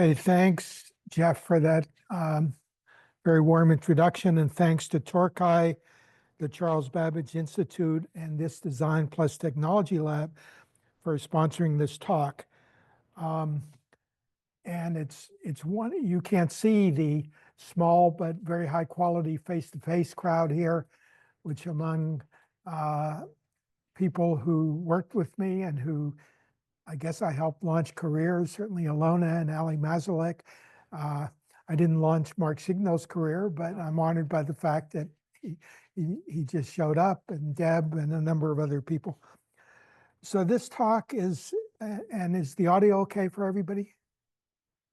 Hey, thanks, Jeff, for that very warm introduction, and thanks to Torquay, the Charles Babbage Institute, and this Design Plus Technology Lab for sponsoring this talk. And it's one, you can't see the small but very high quality face-to-face crowd here, which among people who worked with me and who I guess I helped launch careers, certainly Alona and Ali Mazalek. I didn't launch Mark Signal's career, but I'm honored by the fact that he just showed up, and Deb and a number of other people. So this talk is, and is the audio okay for everybody?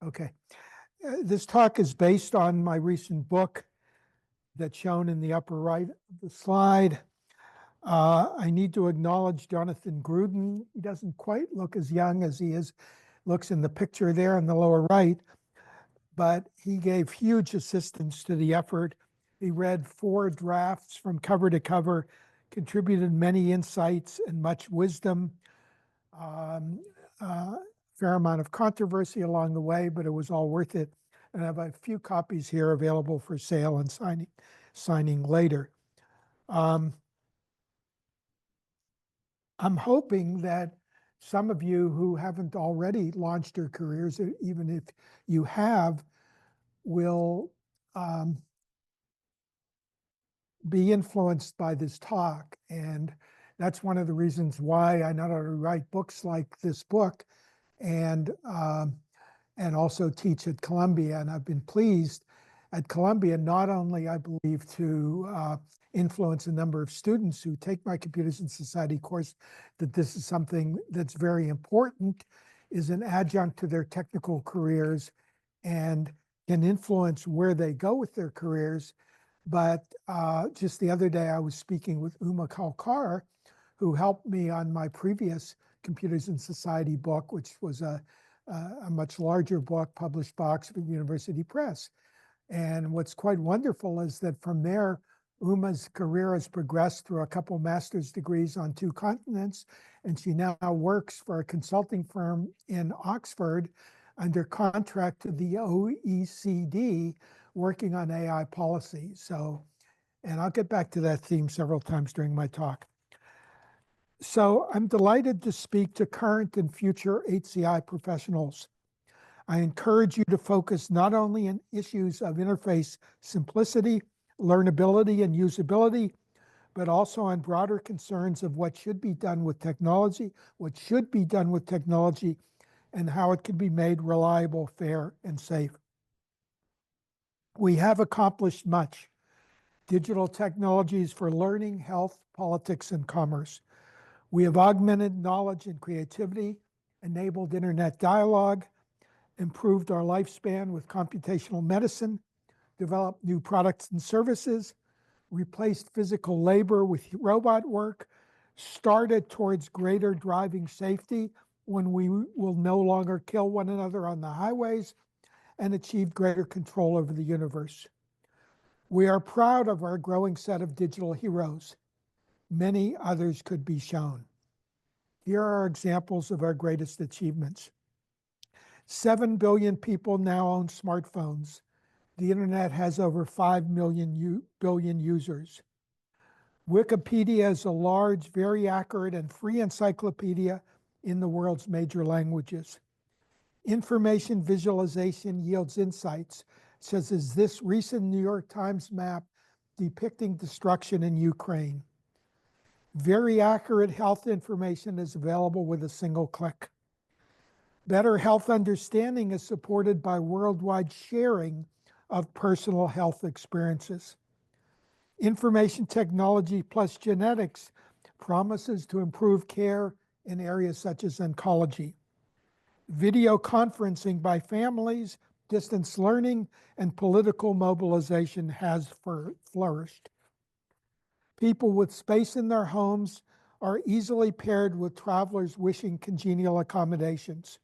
Okay. This talk is based on my recent book that's shown in the upper right of the slide. I need to acknowledge Jonathan Gruden. He doesn't quite look as young as he looks in the picture there in the lower right, but he gave huge assistance to the effort. He read 4 drafts from cover to cover, contributed many insights and much wisdom, fair amount of controversy along the way, but it was all worth it. And I have a few copies here available for sale and signing later. I'm hoping that some of you who haven't already launched your careers, even if you have, will be influenced by this talk. And that's one of the reasons why I not only write books like this book and also teach at Columbia. And I've been pleased at Columbia, not only, I believe, to influence a number of students who take my Computers in Society course, that this is something that's very important, is an adjunct to their technical careers and can influence where they go with their careers. But just the other day, I was speaking with Uma Kalkar, who helped me on my previous Computers in Society book, which was a much larger book published by Oxford University Press. And what's quite wonderful is that from there, Uma's career has progressed through a couple master's degrees on 2 continents, and she now works for a consulting firm in Oxford under contract to the OECD, working on AI policy. So, and I'll get back to that theme several times during my talk. So I'm delighted to speak to current and future HCI professionals. I encourage you to focus not only on issues of interface simplicity, learnability, and usability, but also on broader concerns of what should be done with technology, and how it can be made reliable, fair, and safe. We have accomplished much. Digital technologies for learning, health, politics, and commerce. We have augmented knowledge and creativity, enabled internet dialogue, improved our lifespan with computational medicine, developed new products and services, replaced physical labor with robot work, started towards greater driving safety when we will no longer kill one another on the highways, and achieved greater control over the universe. We are proud of our growing set of digital heroes. Many others could be shown. Here are examples of our greatest achievements. 7 billion people now own smartphones. The internet has over 5 billion users. Wikipedia is a large, very accurate, and free encyclopedia in the world's major languages. Information visualization yields insights, such as this recent New York Times map depicting destruction in Ukraine. Very accurate health information is available with a single click. Better health understanding is supported by worldwide sharing of personal health experiences. Information technology plus genetics promises to improve care in areas such as oncology. Video conferencing by families, distance learning, and political mobilization has flourished. People with space in their homes are easily paired with travelers wishing congenial accommodations.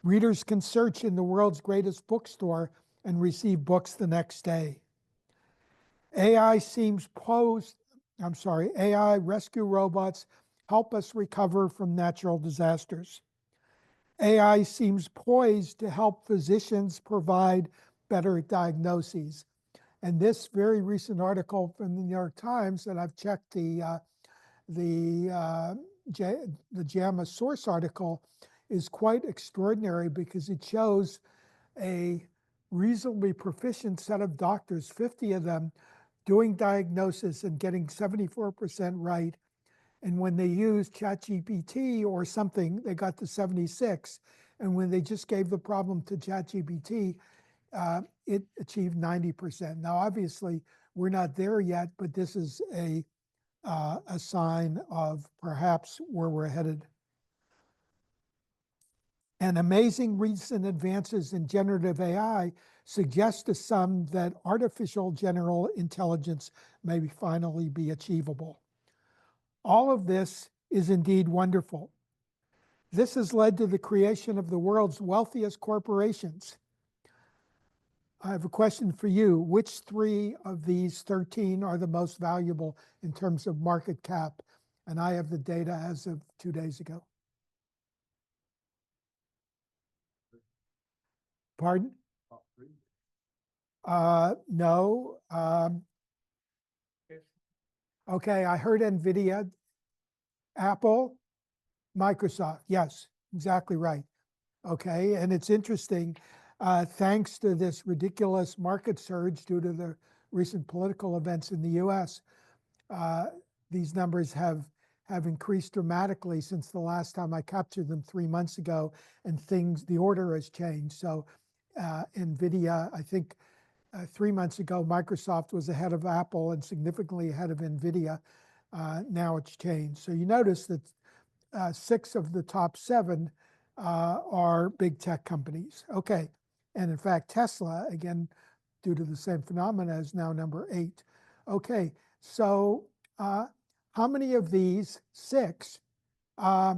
Readers can search in the world's greatest bookstore and receive books the next day. AI rescue robots help us recover from natural disasters. AI seems poised to help physicians provide better diagnoses. And this very recent article from the New York Times, and I've checked the uh, the JAMA source article, is quite extraordinary because it shows a reasonably proficient set of doctors, 50 of them, doing diagnosis and getting 74% right. And when they used ChatGPT or something, they got to 76. And when they just gave the problem to ChatGPT, it achieved 90%. Now, obviously, we're not there yet, but this is a sign of perhaps where we're headed. And amazing recent advances in generative AI suggest to some that artificial general intelligence may finally be achievable. All of this is indeed wonderful. This has led to the creation of the world's wealthiest corporations. I have a question for you. Which three of these 13 are the most valuable in terms of market cap? And I have the data as of 2 days ago. Pardon? No. Okay, I heard NVIDIA, Apple, Microsoft. Yes, exactly right. Okay, and it's interesting, thanks to this ridiculous market surge due to the recent political events in the US, uh, these numbers have increased dramatically since the last time I captured them 3 months ago, and the order has changed. So NVIDIA, I think 3 months ago, Microsoft was ahead of Apple and significantly ahead of NVIDIA. Now it's changed. So you notice that 6 of the top 7 are big tech companies. Okay, and in fact, Tesla, again, due to the same phenomena, is now number 8. Okay, so how many of these 6 uh,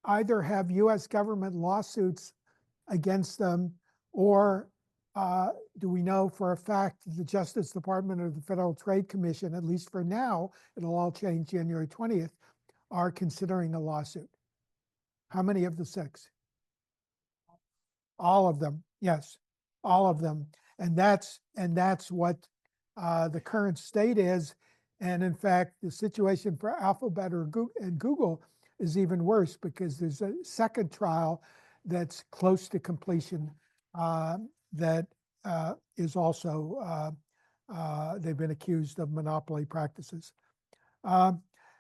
either have US government lawsuits against them, or do we know for a fact that the Justice Department or the Federal Trade Commission, at least for now, it'll all change January 20th, are considering a lawsuit? How many of the 6? All of them, yes, all of them. And that's what the current state is. And in fact, the situation for Alphabet and Google is even worse because there's a second trial that's close to completion that is also, they've been accused of monopoly practices.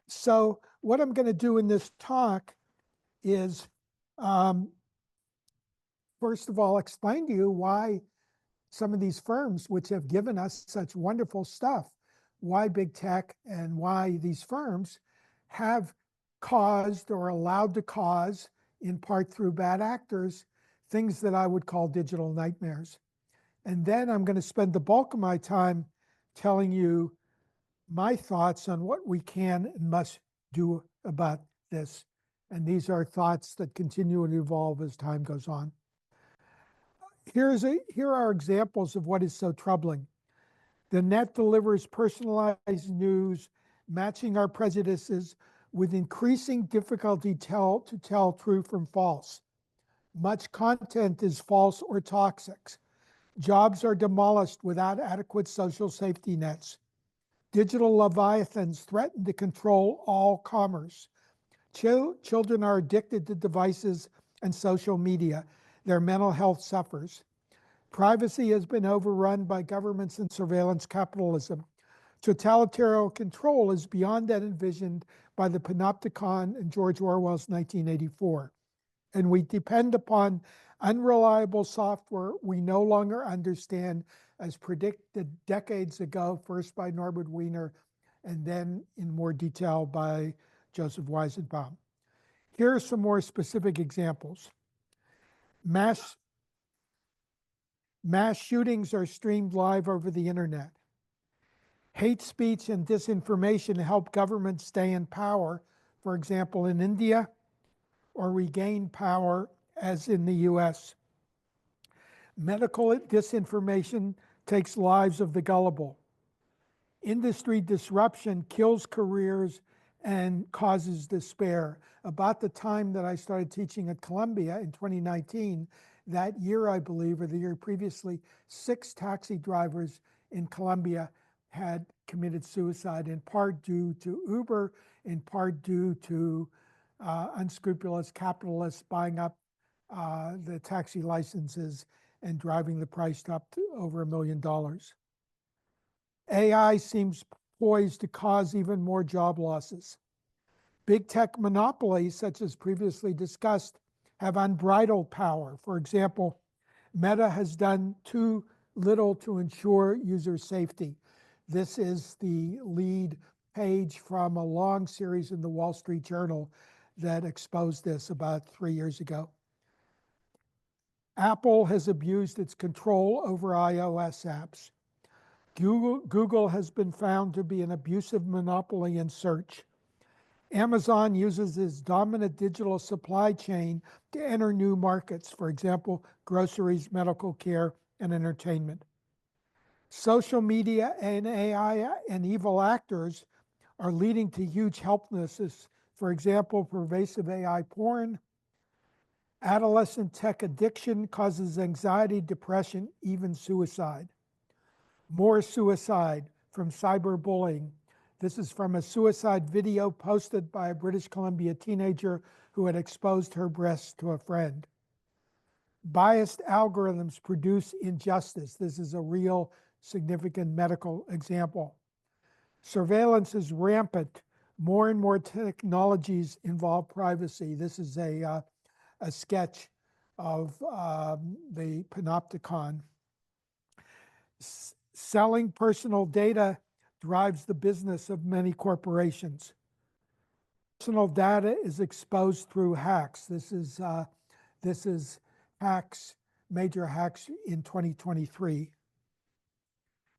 So what I'm going to do in this talk is, first of all, explain to you why some of these firms, which have given us such wonderful stuff, why big tech and why these firms have caused or allowed to cause, in part through bad actors, things that I would call digital nightmares. And then I'm going to spend the bulk of my time telling you my thoughts on what we can and must do about this. And these are thoughts that continue to evolve as time goes on. Here are examples of what is so troubling. The net delivers personalized news, matching our prejudices with increasing difficulty to tell true from false. Much content is false or toxic. Jobs are demolished without adequate social safety nets. Digital leviathans threaten to control all commerce. Children are addicted to devices and social media. Their mental health suffers. Privacy has been overrun by governments and surveillance capitalism. Totalitarian control is beyond that envisioned by the panopticon in George Orwell's 1984. And we depend upon unreliable software we no longer understand, as predicted decades ago, first by Norbert Wiener, and then in more detail by Joseph Weizenbaum. Here are some more specific examples. Mass shootings are streamed live over the internet. Hate speech and disinformation help governments stay in power, for example, in India, or regain power, as in the US. Medical disinformation takes lives of the gullible. Industry disruption kills careers and causes despair. About the time that I started teaching at Columbia in 2019, that year, I believe, or the year previously, 6 taxi drivers in Columbia had committed suicide, in part due to Uber, in part due to unscrupulous capitalists buying up the taxi licenses and driving the price up to over $1 million. AI seems poised to cause even more job losses. Big tech monopolies, such as previously discussed, have unbridled power. For example, Meta has done too little to ensure user safety. This is the lead page from a long series in the Wall Street Journal that exposed this about 3 years ago. Apple has abused its control over iOS apps. Google has been found to be an abusive monopoly in search. Amazon uses its dominant digital supply chain to enter new markets, for example, groceries, medical care, and entertainment. Social media and AI and evil actors are leading to huge helplessness. For example, pervasive AI porn. Adolescent tech addiction causes anxiety, depression, even suicide. More suicide from cyberbullying. This is from a suicide video posted by a British Columbia teenager who had exposed her breasts to a friend. Biased algorithms produce injustice. This is a real significant medical example. Surveillance is rampant. More and more technologies involve privacy. This is a sketch of the panopticon. Selling personal data drives the business of many corporations. Personal data is exposed through hacks. This is hacks, major hacks in 2023.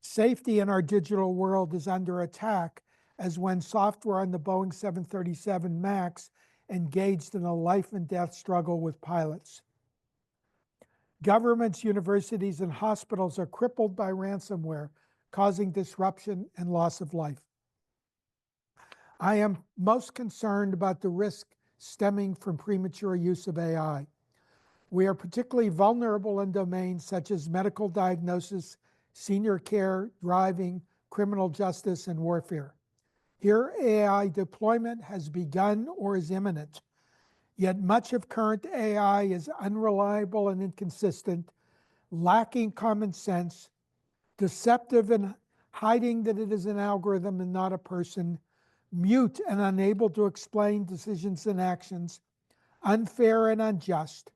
Safety in our digital world is under attack, as when software on the Boeing 737 MAX engaged in a life and death struggle with pilots. Governments, universities, and hospitals are crippled by ransomware, causing disruption and loss of life. I am most concerned about the risk stemming from premature use of AI. We are particularly vulnerable in domains such as medical diagnosis, senior care, driving, criminal justice, and warfare. Here, AI deployment has begun or is imminent. Yet much of current AI is unreliable and inconsistent, lacking common sense, deceptive and hiding that it is an algorithm and not a person, mute and unable to explain decisions and actions, unfair and unjust,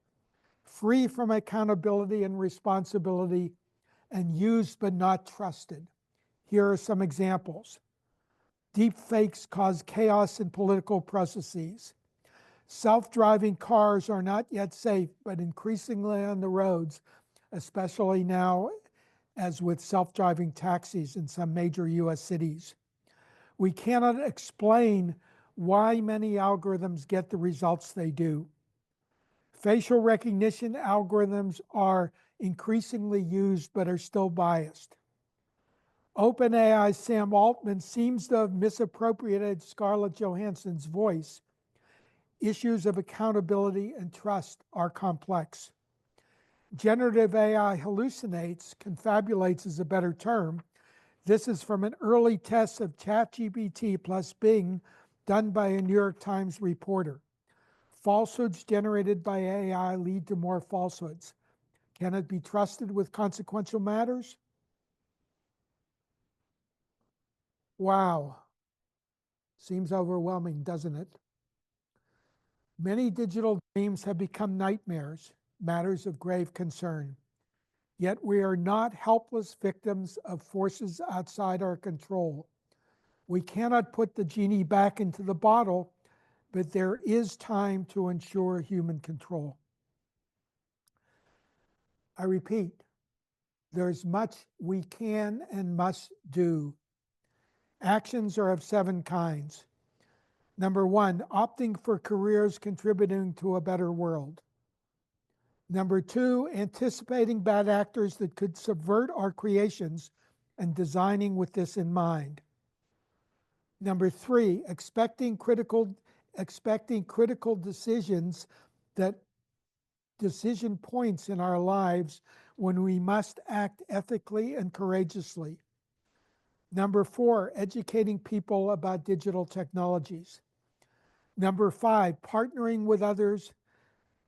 free from accountability and responsibility, and used but not trusted. Here are some examples. Deep fakes cause chaos in political processes. Self-driving cars are not yet safe, but increasingly on the roads, especially now as with self-driving taxis in some major US cities. We cannot explain why many algorithms get the results they do. Facial recognition algorithms are increasingly used, but are still biased. OpenAI's Sam Altman seems to have misappropriated Scarlett Johansson's voice. Issues of accountability and trust are complex. Generative AI hallucinates, confabulates is a better term. This is from an early test of ChatGPT plus Bing done by a New York Times reporter. Falsehoods generated by AI lead to more falsehoods. Can it be trusted with consequential matters? Wow. Seems overwhelming, doesn't it? Many digital dreams have become nightmares, matters of grave concern. Yet we are not helpless victims of forces outside our control. We cannot put the genie back into the bottle, but there is time to ensure human control. I repeat, there's much we can and must do. Actions are of 7 kinds. Number 1, opting for careers contributing to a better world. Number 2, anticipating bad actors that could subvert our creations and designing with this in mind. Number 3, expecting critical decisions, that decision points in our lives when we must act ethically and courageously. Number 4, educating people about digital technologies. Number 5, partnering with others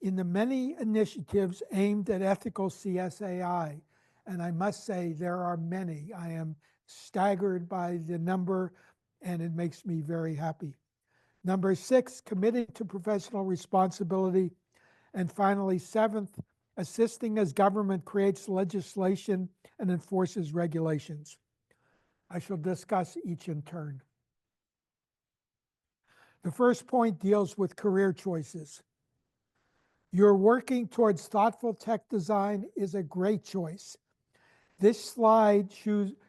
in the many initiatives aimed at ethical CSAI. And I must say, there are many. I am staggered by the number, and it makes me very happy. Number 6, committing to professional responsibility. And finally, 7th, assisting as government creates legislation and enforces regulations. I shall discuss each in turn. The first point deals with career choices. You're working towards thoughtful tech design is a great choice. This slide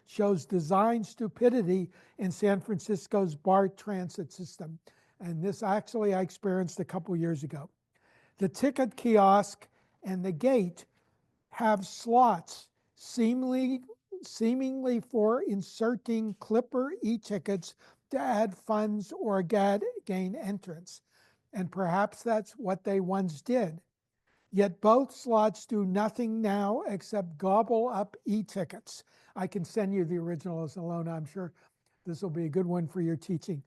shows design stupidity in San Francisco's BART transit system. And this actually I experienced a couple years ago. The ticket kiosk and the gate have slots seemingly for inserting Clipper e-tickets to add funds or gain entrance. And perhaps that's what they once did. Yet both slots do nothing now except gobble up e-tickets. I can send you the originals alone. I'm sure this will be a good one for your teaching.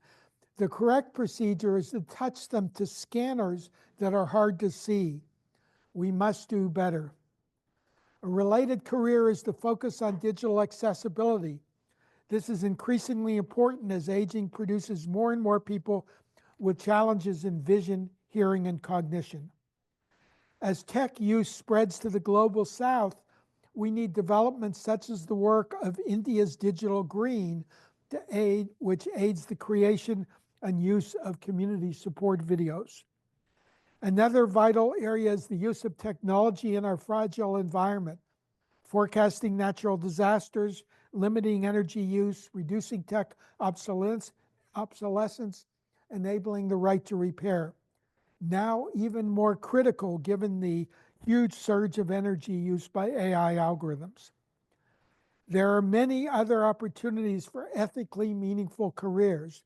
The correct procedure is to touch them to scanners that are hard to see. We must do better. A related career is to focus on digital accessibility. This is increasingly important as aging produces more and more people with challenges in vision, hearing, and cognition. As tech use spreads to the global south, we need developments such as the work of India's Digital Green, which aids the creation and use of community support videos. Another vital area is the use of technology in our fragile environment, forecasting natural disasters, limiting energy use, reducing tech obsolescence, enabling the right to repair. Now even more critical given the huge surge of energy used by AI algorithms. There are many other opportunities for ethically meaningful careers.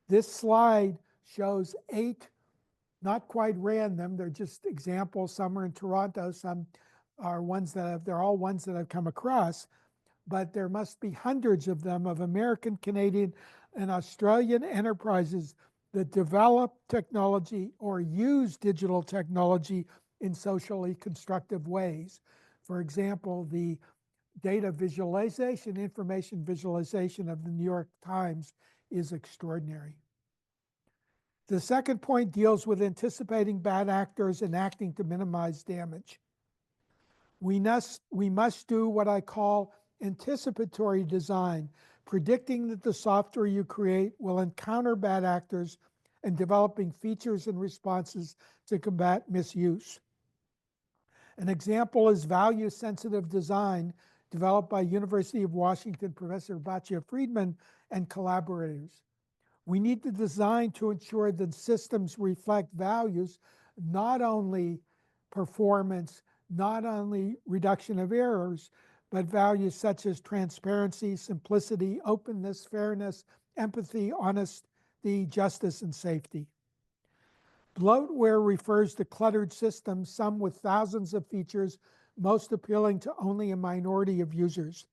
This slide shows 8, not quite random, they're just examples. Some are in Toronto, some are ones that they're all ones that I've come across, but there must be hundreds of them of American, Canadian, and Australian enterprises that develop technology or use digital technology in socially constructive ways. For example, the data visualization, information visualization of the New York Times is extraordinary. The second point deals with anticipating bad actors and acting to minimize damage. We must do what I call anticipatory design, predicting that the software you create will encounter bad actors and developing features and responses to combat misuse. An example is value-sensitive design developed by University of Washington Professor Batya Friedman and collaborators. We need to design to ensure that systems reflect values, not only performance, not only reduction of errors, but values such as transparency, simplicity, openness, fairness, empathy, honesty, justice, and safety. Bloatware refers to cluttered systems, some with thousands of features, most appealing to only a minority of users.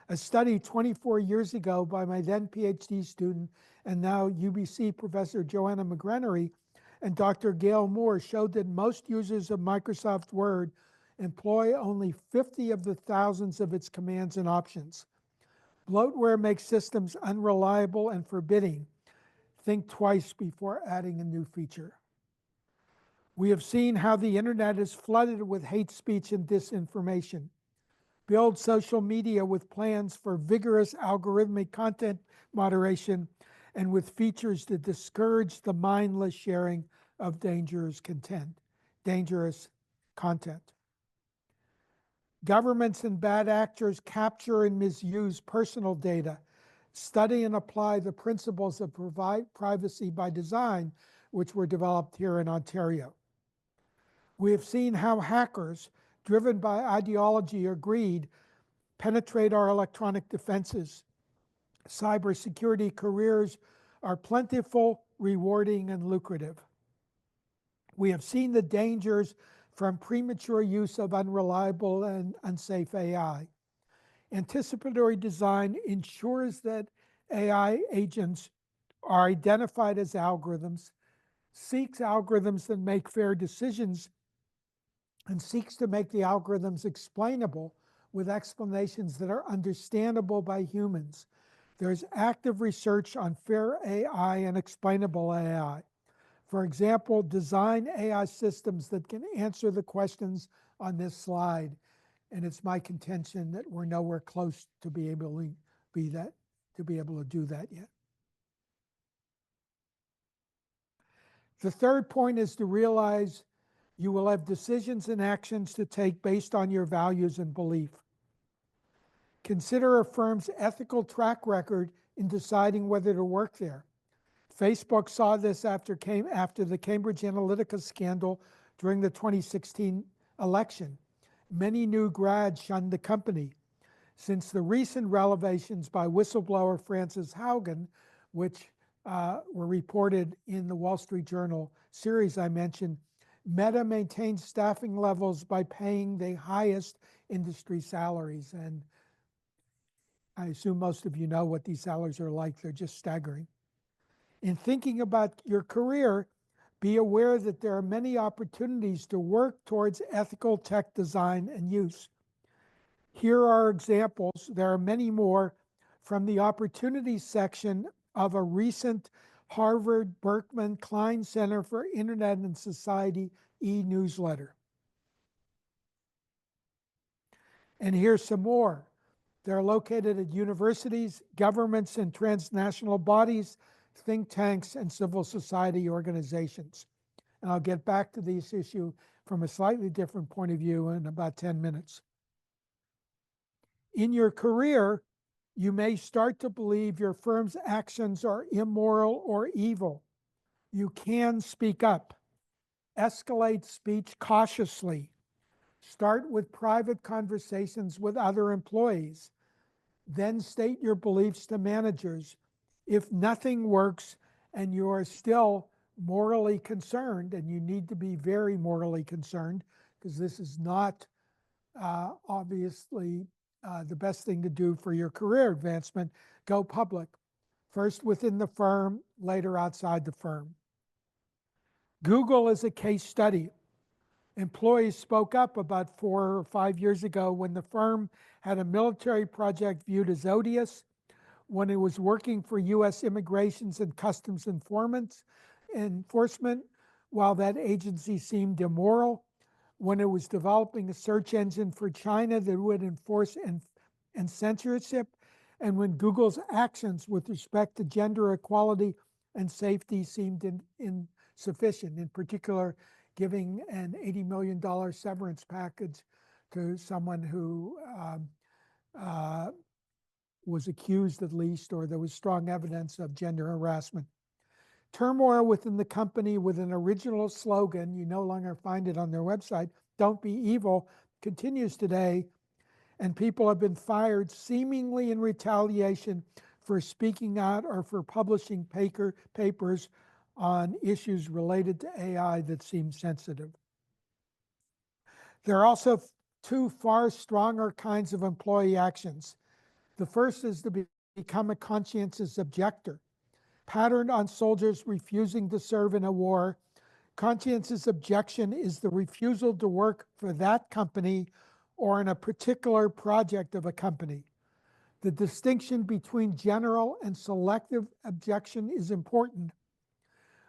A study 24 years ago by my then PhD student and now UBC Professor Joanna McGrenery and Dr. Gail Moore showed that most users of Microsoft Word employ only 50 of the thousands of its commands and options. Bloatware makes systems unreliable and forbidding. Think twice before adding a new feature. We have seen how the internet is flooded with hate speech and disinformation. Build social media with plans for vigorous algorithmic content moderation and with features to discourage the mindless sharing of dangerous content. Governments and bad actors capture and misuse personal data. Study and apply the principles of privacy by design, which were developed here in Ontario. We have seen how hackers, driven by ideology or greed, penetrate our electronic defenses. Cybersecurity careers are plentiful, rewarding, and lucrative. We have seen the dangers from premature use of unreliable and unsafe AI. Anticipatory design ensures that AI agents are identified as algorithms, seeks algorithms that make fair decisions, and seeks to make the algorithms explainable with explanations that are understandable by humans. There's active research on fair AI and explainable AI. For example, design AI systems that can answer the questions on this slide. And it's my contention that we're nowhere close to be able to do that yet. The third point is to realize you will have decisions and actions to take based on your values and belief. Consider a firm's ethical track record in deciding whether to work there. Facebook saw this after the Cambridge Analytica scandal during the 2016 election. Many new grads shunned the company. Since the recent revelations by whistleblower Frances Haugen, which were reported in the Wall Street Journal series I mentioned, Meta maintains staffing levels by paying the highest industry salaries. And I assume most of you know what these salaries are like. They're just staggering. In thinking about your career, be aware that there are many opportunities to work towards ethical tech design and use. Here are examples. There are many more from the opportunities section of a recent Harvard Berkman Klein Center for Internet and Society e-newsletter. And here's some more. They're located at universities, governments, and transnational bodies, think tanks, and civil society organizations. And I'll get back to this issue from a slightly different point of view in about 10 minutes. In your career, you may start to believe your firm's actions are immoral or evil. You can speak up. Escalate speech cautiously. Start with private conversations with other employees. Then state your beliefs to managers. If nothing works and you are still morally concerned, and you need to be very morally concerned, because this is not obviously the best thing to do for your career advancement, go public. First within the firm, later outside the firm. Google is a case study. Employees spoke up about 4 or 5 years ago when the firm had a military project viewed as odious, when it was working for U.S. Immigrations and Customs enforcement, while that agency seemed immoral, when it was developing a search engine for China that would enforce and censorship, and when Google's actions with respect to gender equality and safety seemed insufficient, in particular, giving an $80 million severance package to someone who was accused, at least, or there was strong evidence of gender harassment. Turmoil within the company with an original slogan, you no longer find it on their website, "Don't be evil," continues today, and people have been fired seemingly in retaliation for speaking out or for publishing papers on issues related to AI that seem sensitive. There are also two far stronger kinds of employee actions. The first is to become a conscientious objector. Patterned on soldiers refusing to serve in a war, conscientious objection is the refusal to work for that company or in a particular project of a company. The distinction between general and selective objection is important.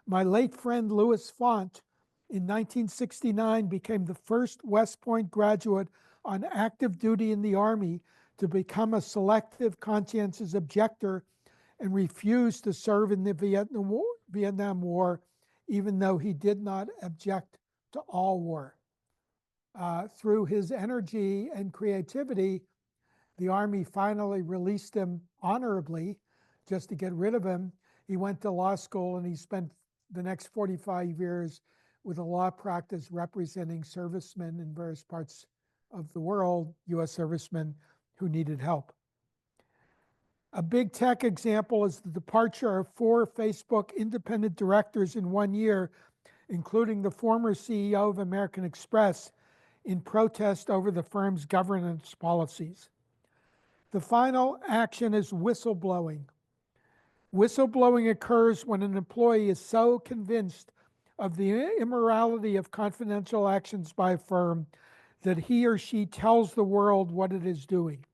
My late friend Louis Font in 1969 became the first West Point graduate on active duty in the Army to become a selective conscientious objector and refused to serve in the Vietnam War, even though he did not object to all war. Through his energy and creativity, the Army finally released him honorably just to get rid of him. He went to law school and he spent the next 45 years with a law practice representing servicemen in various parts of the world, U.S. servicemen who needed help. A big tech example is the departure of 4 Facebook independent directors in 1 year, including the former CEO of American Express, in protest over the firm's governance policies. The final action is whistleblowing. Whistleblowing occurs when an employee is so convinced of the immorality of confidential actions by a firm that he or she tells the world what it is doing.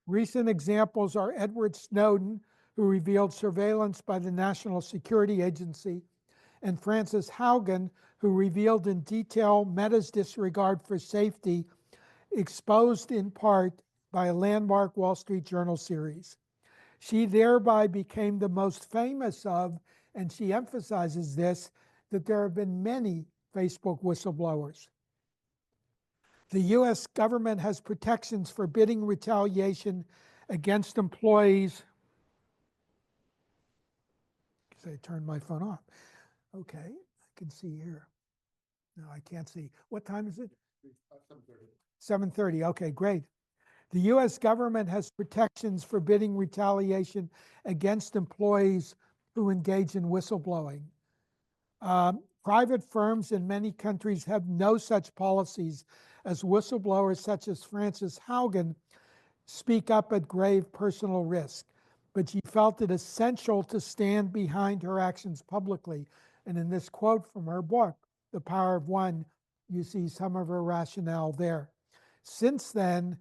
Recent examples are Edward Snowden, who revealed surveillance by the National Security Agency, and Frances Haugen, who revealed in detail Meta's disregard for safety, exposed in part by a landmark Wall Street Journal series. She thereby became the most famous of, and she emphasizes this, that there have been many Facebook whistleblowers. The US government has protections forbidding retaliation against employees. I turned my phone off. Okay, I can see here. No, I can't see. What time is it? 7:30. 7:30, okay, great. The US government has protections forbidding retaliation against employees who engage in whistleblowing. Private firms in many countries have no such policies, as whistleblowers such as Frances Haugen speak up at grave personal risk. But she felt it essential to stand behind her actions publicly. And in this quote from her book, The Power of One, you see some of her rationale there. Since then,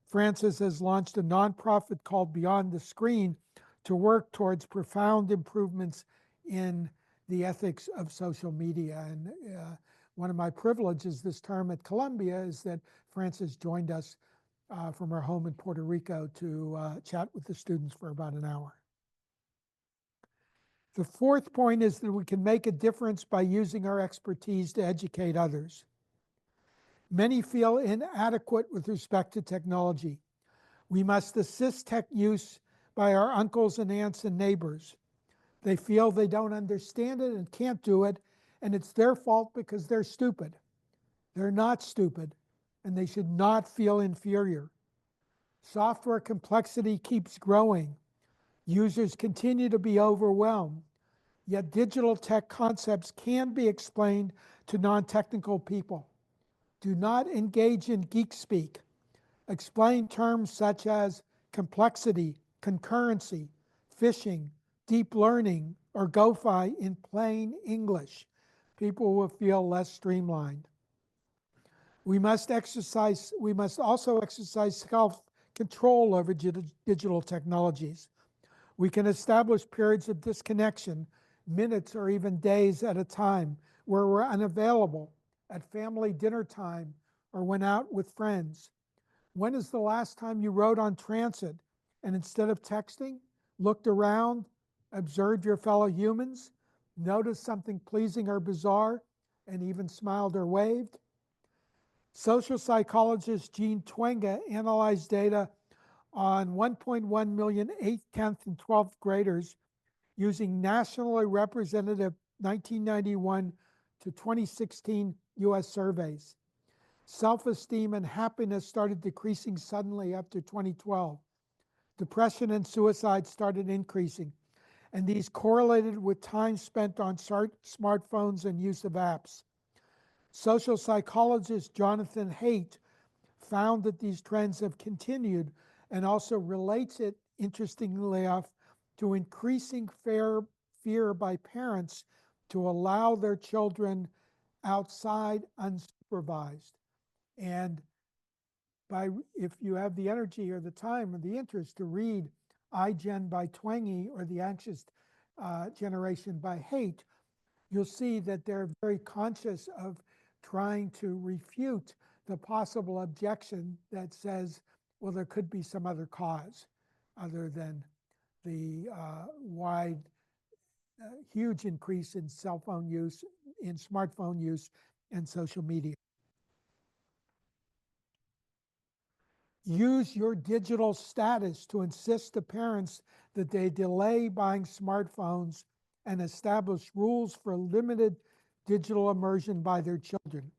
Frances has launched a nonprofit called Beyond the Screen to work towards profound improvements in the ethics of social media. And one of my privileges this term at Columbia is that Frances joined us from her home in Puerto Rico to chat with the students for about an hour. The fourth point is that we can make a difference by using our expertise to educate others. Many feel inadequate with respect to technology. We must assist tech use by our uncles and aunts and neighbors. They feel they don't understand it and can't do it, and it's their fault because they're stupid. They're not stupid, and they should not feel inferior. Software complexity keeps growing. Users continue to be overwhelmed, yet digital tech concepts can be explained to non-technical people. Do not engage in geek speak. Explain terms such as complexity, concurrency, phishing, deep learning, or GoFi in plain English. People will feel less streamlined. We must also exercise self-control over digital technologies. We can establish periods of disconnection, minutes or even days at a time, where we're unavailable, at family dinner time, or when out with friends. When is the last time you rode on transit and instead of texting, looked around, observed your fellow humans, noticed something pleasing or bizarre, and even smiled or waved? Social psychologist Jean Twenge analyzed data on 1.1 million 8th, 10th, and 12th graders using nationally representative 1991 to 2016 US surveys. Self-esteem and happiness started decreasing suddenly after 2012. Depression and suicide started increasing, and these correlated with time spent on smartphones and use of apps. Social psychologist Jonathan Haidt found that these trends have continued and also relates it, interestingly enough, to increasing fear by parents to allow their children outside unsupervised. And if you have the energy or the time or the interest to read iGen by Twenge or The Anxious Generation by Haidt, you'll see that they're very conscious of trying to refute the possible objection that says, well, there could be some other cause other than the huge increase in cell phone use, in smartphone use, and social media. Use your digital status to insist to parents that they delay buying smartphones and establish rules for limited digital immersion by their children.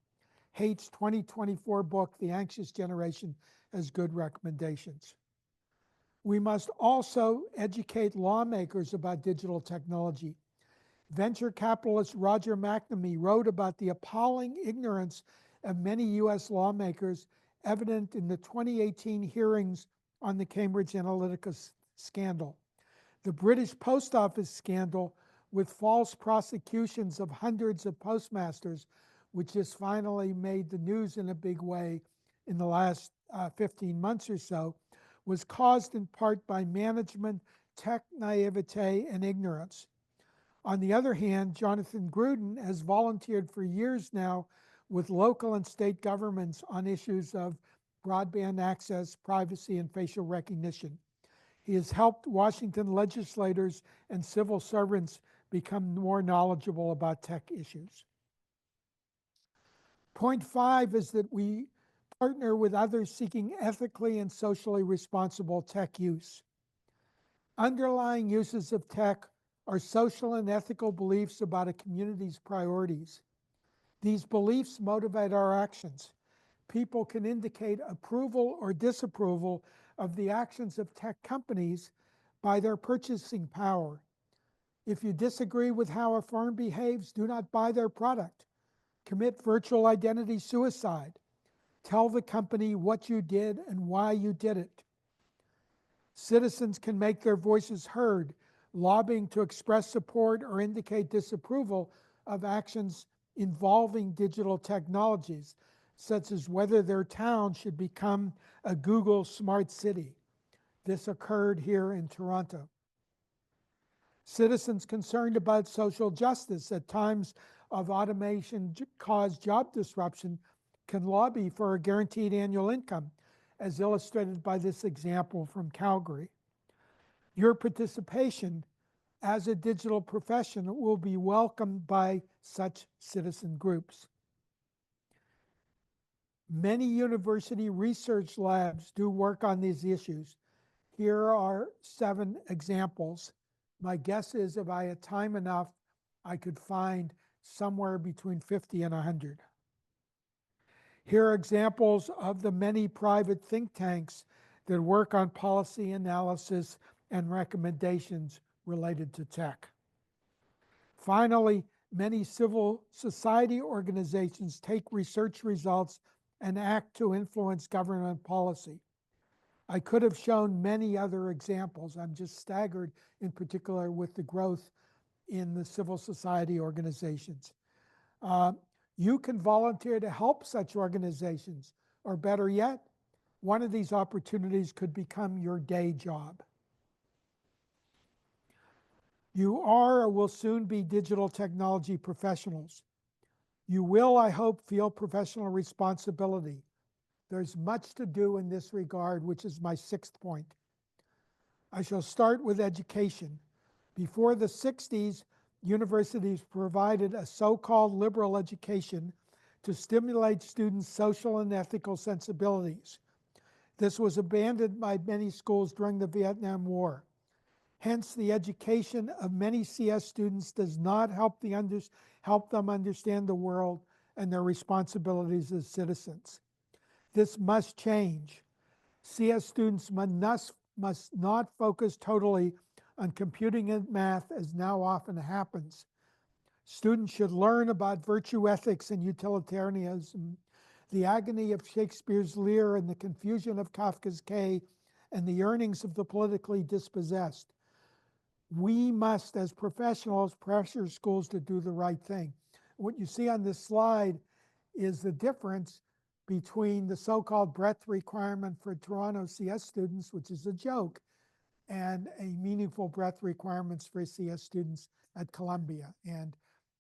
Haight's 2024 book, The Anxious Generation, has good recommendations. We must also educate lawmakers about digital technology. Venture capitalist Roger McNamee wrote about the appalling ignorance of many U.S. lawmakers evident in the 2018 hearings on the Cambridge Analytica scandal. The British Post Office scandal, with false prosecutions of hundreds of postmasters, which just finally made the news in a big way in the last 15 months or so, was caused in part by management, tech naivete, and ignorance. On the other hand, Jonathan Gruden has volunteered for years now with local and state governments on issues of broadband access, privacy, and facial recognition. He has helped Washington legislators and civil servants become more knowledgeable about tech issues. Point 5 is that we partner with others seeking ethically and socially responsible tech use. Underlying uses of tech are social and ethical beliefs about a community's priorities. These beliefs motivate our actions. People can indicate approval or disapproval of the actions of tech companies by their purchasing power. If you disagree with how a firm behaves, do not buy their product. Commit virtual identity suicide. Tell the company what you did and why you did it. Citizens can make their voices heard, lobbying to express support or indicate disapproval of actions involving digital technologies, such as whether their town should become a Google smart city. This occurred here in Toronto. Citizens concerned about social justice at times of automation-caused job disruption can lobby for a guaranteed annual income, as illustrated by this example from Calgary. Your participation as a digital professional will be welcomed by such citizen groups. Many university research labs do work on these issues. Here are 7 examples. My guess is if I had time enough, I could find somewhere between 50 and 100. Here are examples of the many private think tanks that work on policy analysis and recommendations related to tech. Finally, many civil society organizations take research results and act to influence government policy. I could have shown many other examples. I'm just staggered in particular with the growth in the civil society organizations. You can volunteer to help such organizations, or better yet, one of these opportunities could become your day job. You are or will soon be digital technology professionals. You will, I hope, feel professional responsibility. There's much to do in this regard, which is my 6th point. I shall start with education. Before the 60s, universities provided a so-called liberal education to stimulate students' social and ethical sensibilities. This was abandoned by many schools during the Vietnam War. Hence, the education of many CS students does not help them understand the world and their responsibilities as citizens. This must change. CS students must not focus totally on computing and math, as now often happens. Students should learn about virtue ethics and utilitarianism, the agony of Shakespeare's Lear and the confusion of Kafka's K, and the yearnings of the politically dispossessed. We must, as professionals, pressure schools to do the right thing. What you see on this slide is the difference between the so-called breadth requirement for Toronto CS students, which is a joke, and a meaningful breadth requirements for CS students at Columbia. And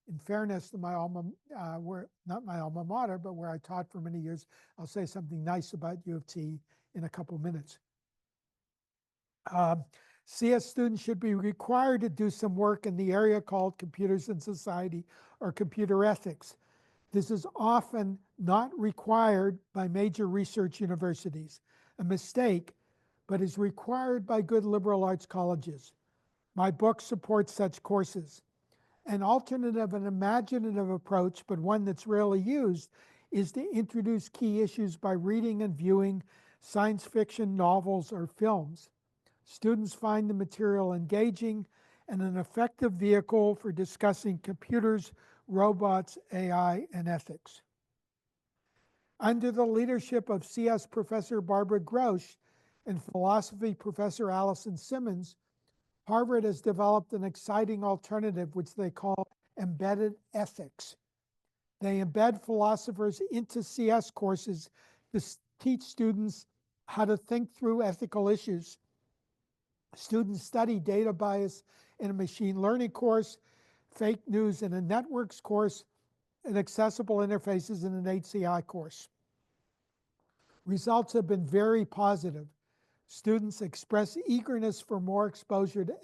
in fairness to my not my alma mater, but where I taught for many years, I'll say something nice about U of T in a couple minutes. CS students should be required to do some work in the area called computers and society, or computer ethics. This is often not required by major research universities, a mistake, but is required by good liberal arts colleges. My book supports such courses. An alternative and imaginative approach, but one that's rarely used, is to introduce key issues by reading and viewing science fiction novels or films. Students find the material engaging and an effective vehicle for discussing computers, robots, AI, and ethics. Under the leadership of CS Professor Barbara Grosz and philosophy Professor Allison Simmons, Harvard has developed an exciting alternative which they call embedded ethics. They embed philosophers into CS courses to teach students how to think through ethical issues. Students study data bias in a machine learning course, fake news in a networks course, and accessible interfaces in an HCI course. Results have been very positive. Students express eagerness for more exposure to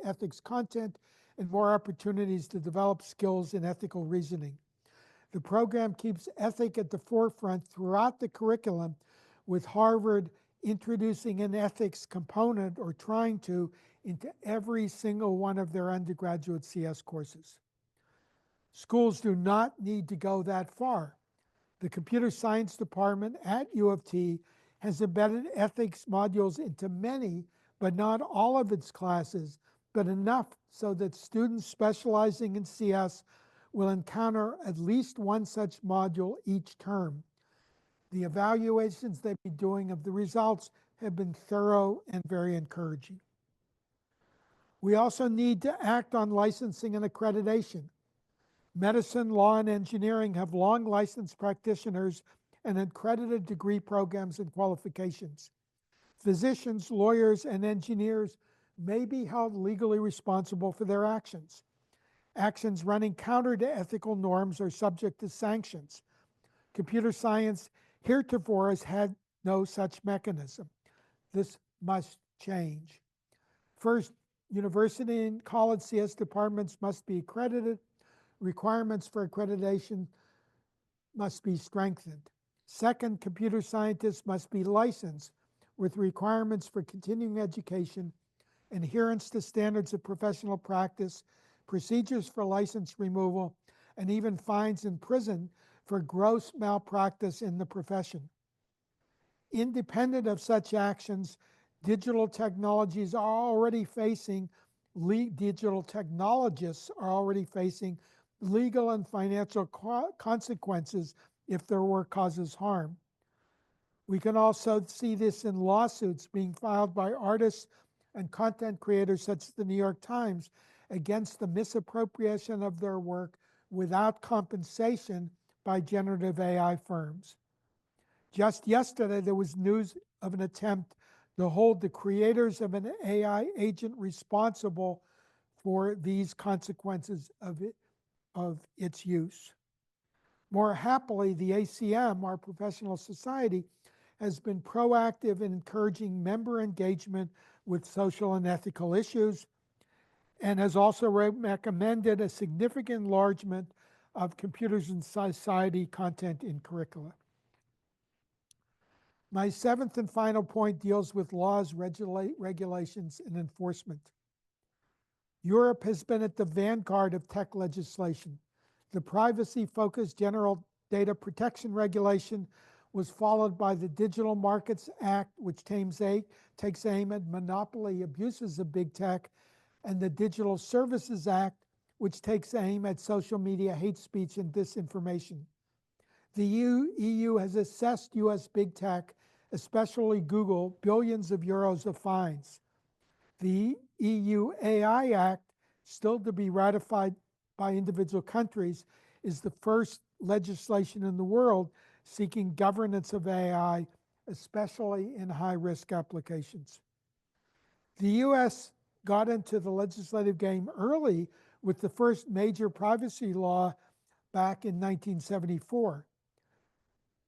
ethics content and more opportunities to develop skills in ethical reasoning. The program keeps ethics at the forefront throughout the curriculum, with Harvard introducing an ethics component, or trying to, into every single one of their undergraduate CS courses. Schools do not need to go that far. The computer science department at U of T has embedded ethics modules into many, but not all of its classes, but enough so that students specializing in CS will encounter at least one such module each term. The evaluations they've been doing of the results have been thorough and very encouraging. We also need to act on licensing and accreditation. Medicine, law, and engineering have long licensed practitioners and accredited degree programs and qualifications. Physicians, lawyers, and engineers may be held legally responsible for their actions. Actions running counter to ethical norms are subject to sanctions. Computer science heretofore has had no such mechanism. This must change. First, university and college CS departments must be accredited. Requirements for accreditation must be strengthened. Second, computer scientists must be licensed with requirements for continuing education, adherence to standards of professional practice, procedures for license removal, and even fines in prison for gross malpractice in the profession. Independent of such actions, digital technologists are already facing legal and financial consequences if their work causes harm. We can also see this in lawsuits being filed by artists and content creators such as the New York Times against the misappropriation of their work without compensation by generative AI firms. Just yesterday, there was news of an attempt to hold the creators of an AI agent responsible for these consequences of its use. More happily, the ACM, our professional society, has been proactive in encouraging member engagement with social and ethical issues, and has also recommended a significant enlargement of computers and society content in curricula. My seventh and final point deals with laws, regulations, and enforcement. Europe has been at the vanguard of tech legislation. The privacy-focused General Data Protection Regulation was followed by the Digital Markets Act, which takes aim at monopoly abuses of big tech, and the Digital Services Act, which takes aim at social media hate speech and disinformation. The EU has assessed US big tech, especially Google, billions of euros of fines. The EU AI Act, still to be ratified by individual countries, is the first legislation in the world seeking governance of AI, especially in high-risk applications. The US got into the legislative game early with the first major privacy law back in 1974.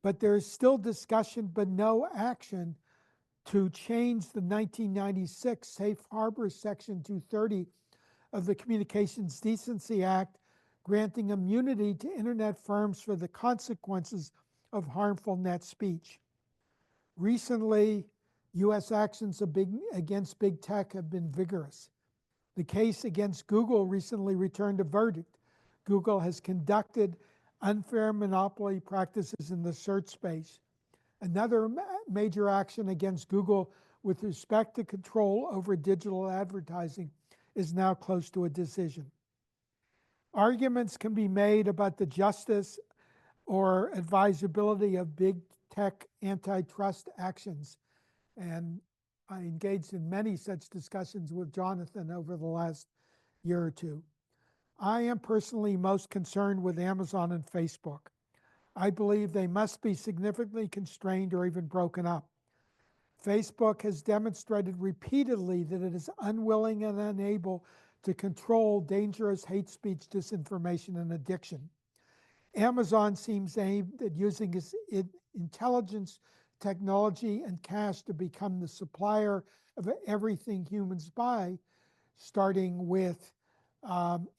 But there is still discussion but no action to change the 1996 Safe Harbor Section 230 of the Communications Decency Act, granting immunity to internet firms for the consequences of harmful net speech. Recently, US actions against big tech have been vigorous. The case against Google recently returned a verdict. Google has conducted unfair monopoly practices in the search space. Another major action against Google with respect to control over digital advertising is now close to a decision. Arguments can be made about the justice or advisability of big tech antitrust actions. And I engaged in many such discussions with Jonathan over the last year or two. I am personally most concerned with Amazon and Facebook. I believe they must be significantly constrained or even broken up. Facebook has demonstrated repeatedly that it is unwilling and unable to control dangerous hate speech, disinformation, and addiction. Amazon seems aimed at using its intelligence, technology, and cash to become the supplier of everything humans buy, starting with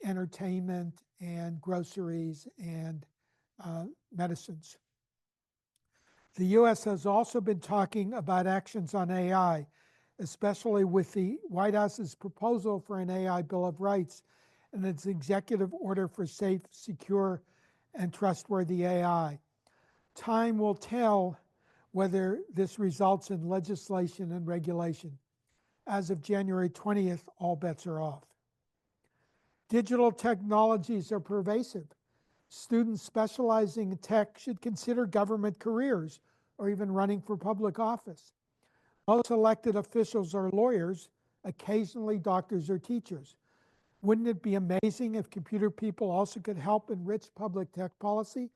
entertainment and groceries and medicines. The US has also been talking about actions on AI, especially with the White House's proposal for an AI Bill of Rights and its executive order for safe, secure, and trustworthy AI. Time will tell whether this results in legislation and regulation. As of January 20th, all bets are off. Digital technologies are pervasive. Students specializing in tech should consider government careers or even running for public office. Most elected officials are lawyers, occasionally doctors or teachers. Wouldn't it be amazing if computer people also could help enrich public tech policy?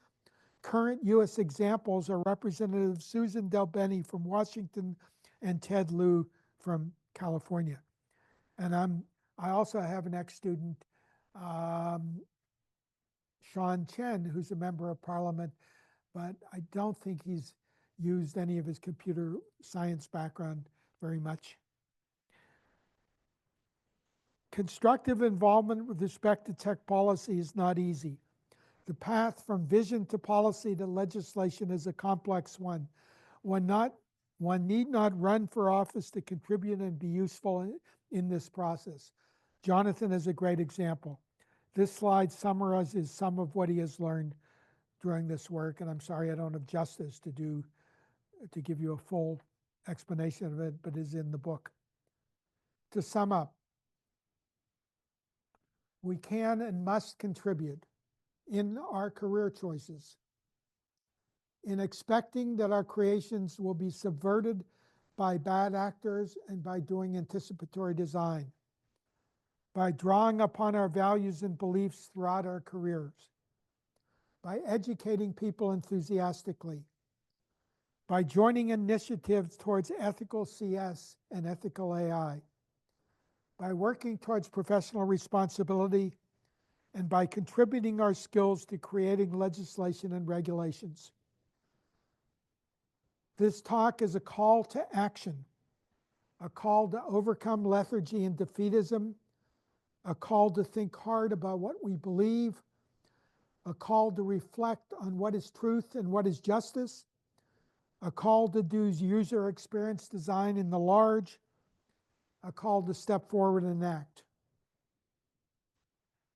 Current US examples are Representative Susan Delbene from Washington and Ted Lieu from California. And I also have an ex-student, Sean Chen, who's a member of parliament, but I don't think he's used any of his computer science background very much. Constructive involvement with respect to tech policy is not easy. The path from vision to policy to legislation is a complex one. One need not run for office to contribute and be useful in this process. Jonathan is a great example. This slide summarizes some of what he has learned during this work, and I'm sorry I don't have justice to give you a full explanation of it, but it is in the book. To sum up, we can and must contribute in our career choices, in expecting that our creations will be subverted by bad actors and by doing anticipatory design, by drawing upon our values and beliefs throughout our careers, by educating people enthusiastically, by joining initiatives towards ethical CS and ethical AI, by working towards professional responsibility, and by contributing our skills to creating legislation and regulations. This talk is a call to action, a call to overcome lethargy and defeatism, a call to think hard about what we believe, a call to reflect on what is truth and what is justice, a call to do user experience design in the large, a call to step forward and act.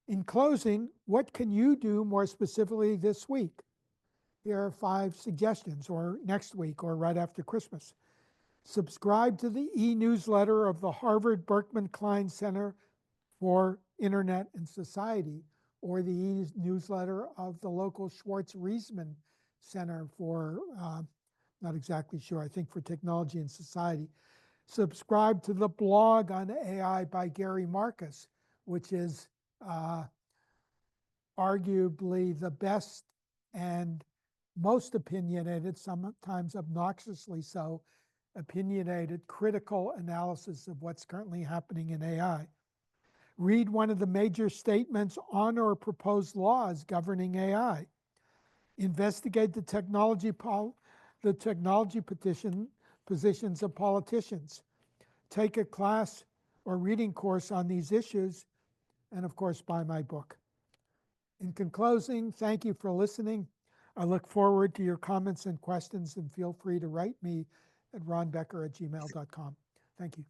In closing, what can you do more specifically this week? Here are 5 suggestions, or next week, or right after Christmas. Subscribe to the e-newsletter of the Harvard Berkman Klein Center for Internet and Society, or the e-newsletter of the local Schwartz Riesman Center for, not exactly sure, I think for Technology and Society. Subscribe to the blog on AI by Gary Marcus, which is arguably the best and most opinionated, sometimes obnoxiously so, opinionated, critical analysis of what's currently happening in AI. Read one of the major statements on or proposed laws governing AI. Investigate the technology positions of politicians. Take a class or reading course on these issues, and of course, buy my book. In concluding, thank you for listening. I look forward to your comments and questions, and feel free to write me at ronbecker@gmail.com. Thank you.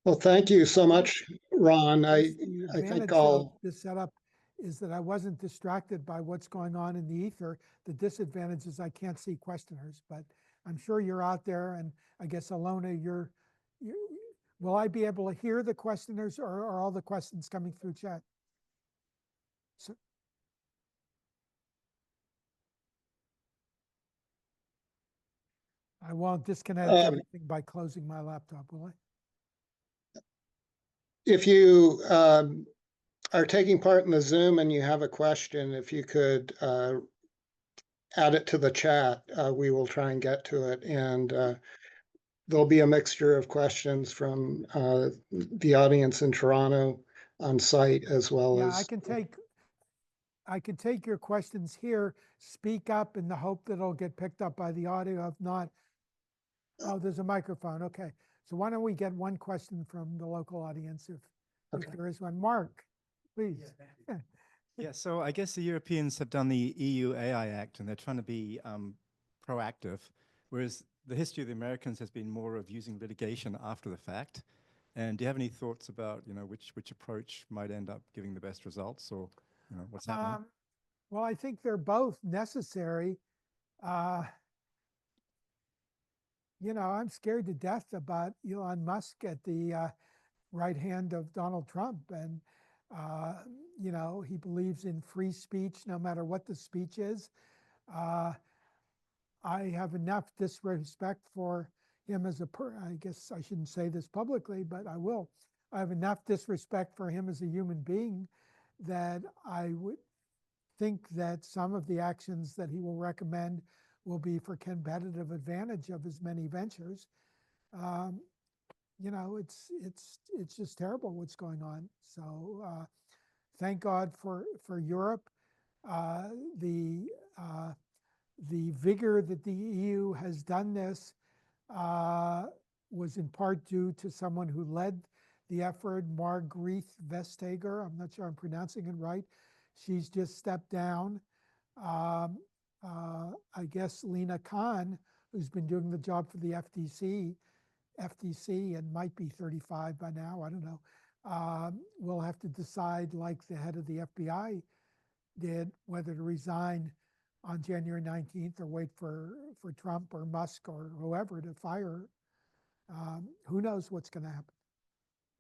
Well, thank you so much, Ron. The I think advantage of I'll, this setup is that I wasn't distracted by what's going on in the ether. The disadvantage is I can't see questioners, but I'm sure you're out there, and I guess Alona, will I be able to hear the questioners, or are all the questions coming through chat? So, I won't disconnect everything by closing my laptop, will I? if you are taking part in the Zoom and you have a question, if you could add it to the chat, we will try and get to it. And there'll be a mixture of questions from the audience in Toronto on site, as well as. I can take your questions here, speak up in the hope that it'll get picked up by the audio. If not, oh, there's a microphone. Okay. So why don't we get one question from the local audience if there is one. Mark, please. Yeah, so I guess the Europeans have done the EU AI Act, and they're trying to be proactive, whereas the history of the Americans has been more of using litigation after the fact. And do you have any thoughts about, which approach might end up giving the best results, or what's happening? Well, I think they're both necessary. I'm scared to death about Elon Musk at the right hand of Donald Trump. And, he believes in free speech, no matter what the speech is. I have enough disrespect for him as I guess I shouldn't say this publicly, but I will. I have enough disrespect for him as a human being that I would think that some of the actions that he will recommend will be for competitive advantage of his many ventures. It's just terrible what's going on. So thank God for Europe. The vigor that the EU has done this was in part due to someone who led the effort, Margrethe Vestager. I'm not sure I'm pronouncing it right. She's just stepped down. I guess Lena Khan, who's been doing the job for the FTC and might be 35 by now, I don't know, will have to decide, like the head of the FBI did, whether to resign on January 19th or wait for Trump or Musk or whoever to fire. Who knows what's going to happen?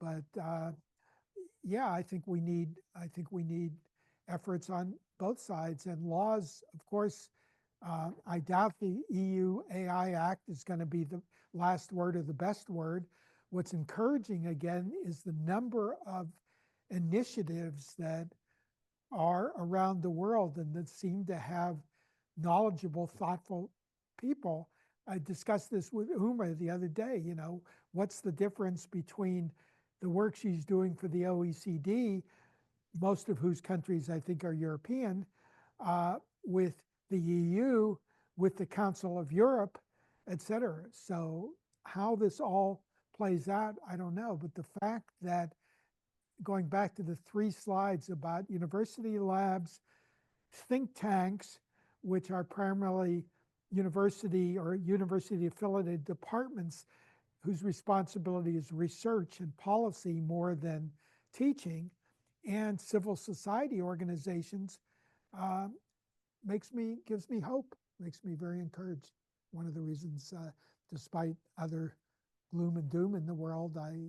But yeah, I think we need efforts on both sides and laws. Of course, I doubt the EU AI Act is going to be the last word or the best word. What's encouraging, again, is the number of initiatives that are around the world and that seem to have knowledgeable, thoughtful people. I discussed this with Uma the other day. What's the difference between the work she's doing for the OECD, most of whose countries I think are European, with the EU, with the Council of Europe, et cetera. So how this all plays out, I don't know. But the fact that, going back to the 3 slides about university labs, think tanks, which are primarily university or university affiliated departments whose responsibility is research and policy more than teaching, and civil society organizations, gives me hope, makes me very encouraged. One of the reasons, despite other gloom and doom in the world, I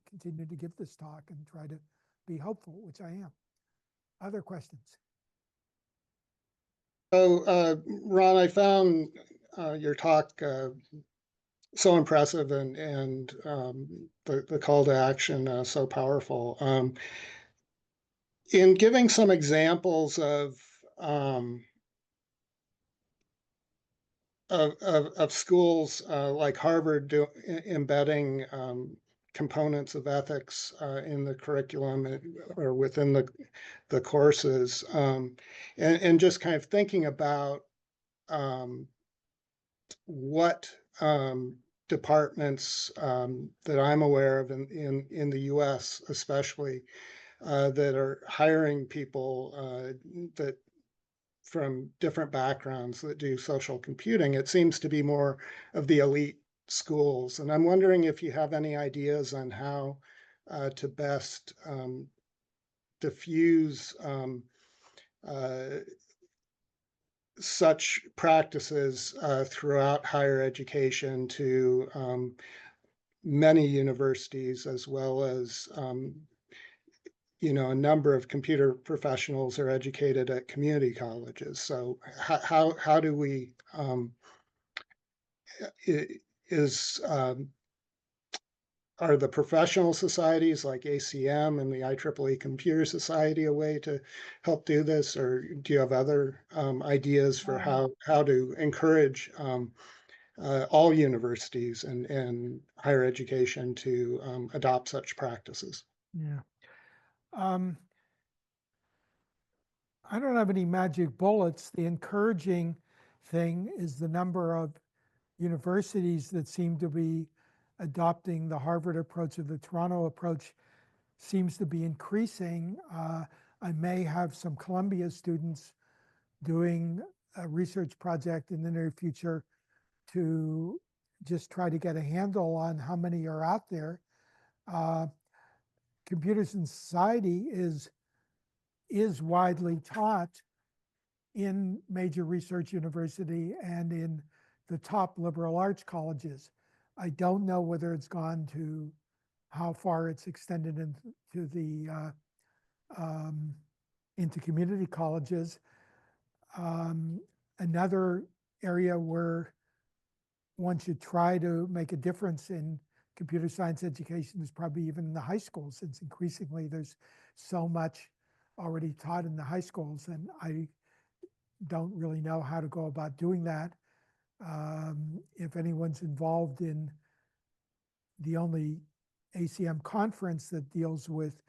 continue to give this talk and try to be hopeful, which I am. Other questions? So, Ron, I found your talk so impressive, and the call to action so powerful. In giving some examples of schools like Harvard embedding components of ethics in the curriculum or within the courses, and just kind of thinking about what departments that I'm aware of in the US especially that are hiring people that from different backgrounds that do social computing. It seems to be more of the elite schools. And I'm wondering if you have any ideas on how to best diffuse such practices throughout higher education to many universities, as well as a number of computer professionals are educated at community colleges. So how do we is are the professional societies like ACM and the IEEE Computer Society a way to help do this, or do you have other ideas for how to encourage all universities and higher education to adopt such practices? Yeah. I don't have any magic bullets. The encouraging thing is the number of universities that seem to be adopting the Harvard approach or the Toronto approach seems to be increasing. I may have some Columbia students doing a research project in the near future to just try to get a handle on how many are out there. Computers in Society is widely taught in major research university and in the top liberal arts colleges. I don't know whether it's gone to how far it's extended into the into community colleges. Another area where one should try to make a difference in computer science education is probably even in the high schools, since increasingly there's so much already taught in the high schools, and I don't really know how to go about doing that. If anyone's involved in the only ACM conference that deals with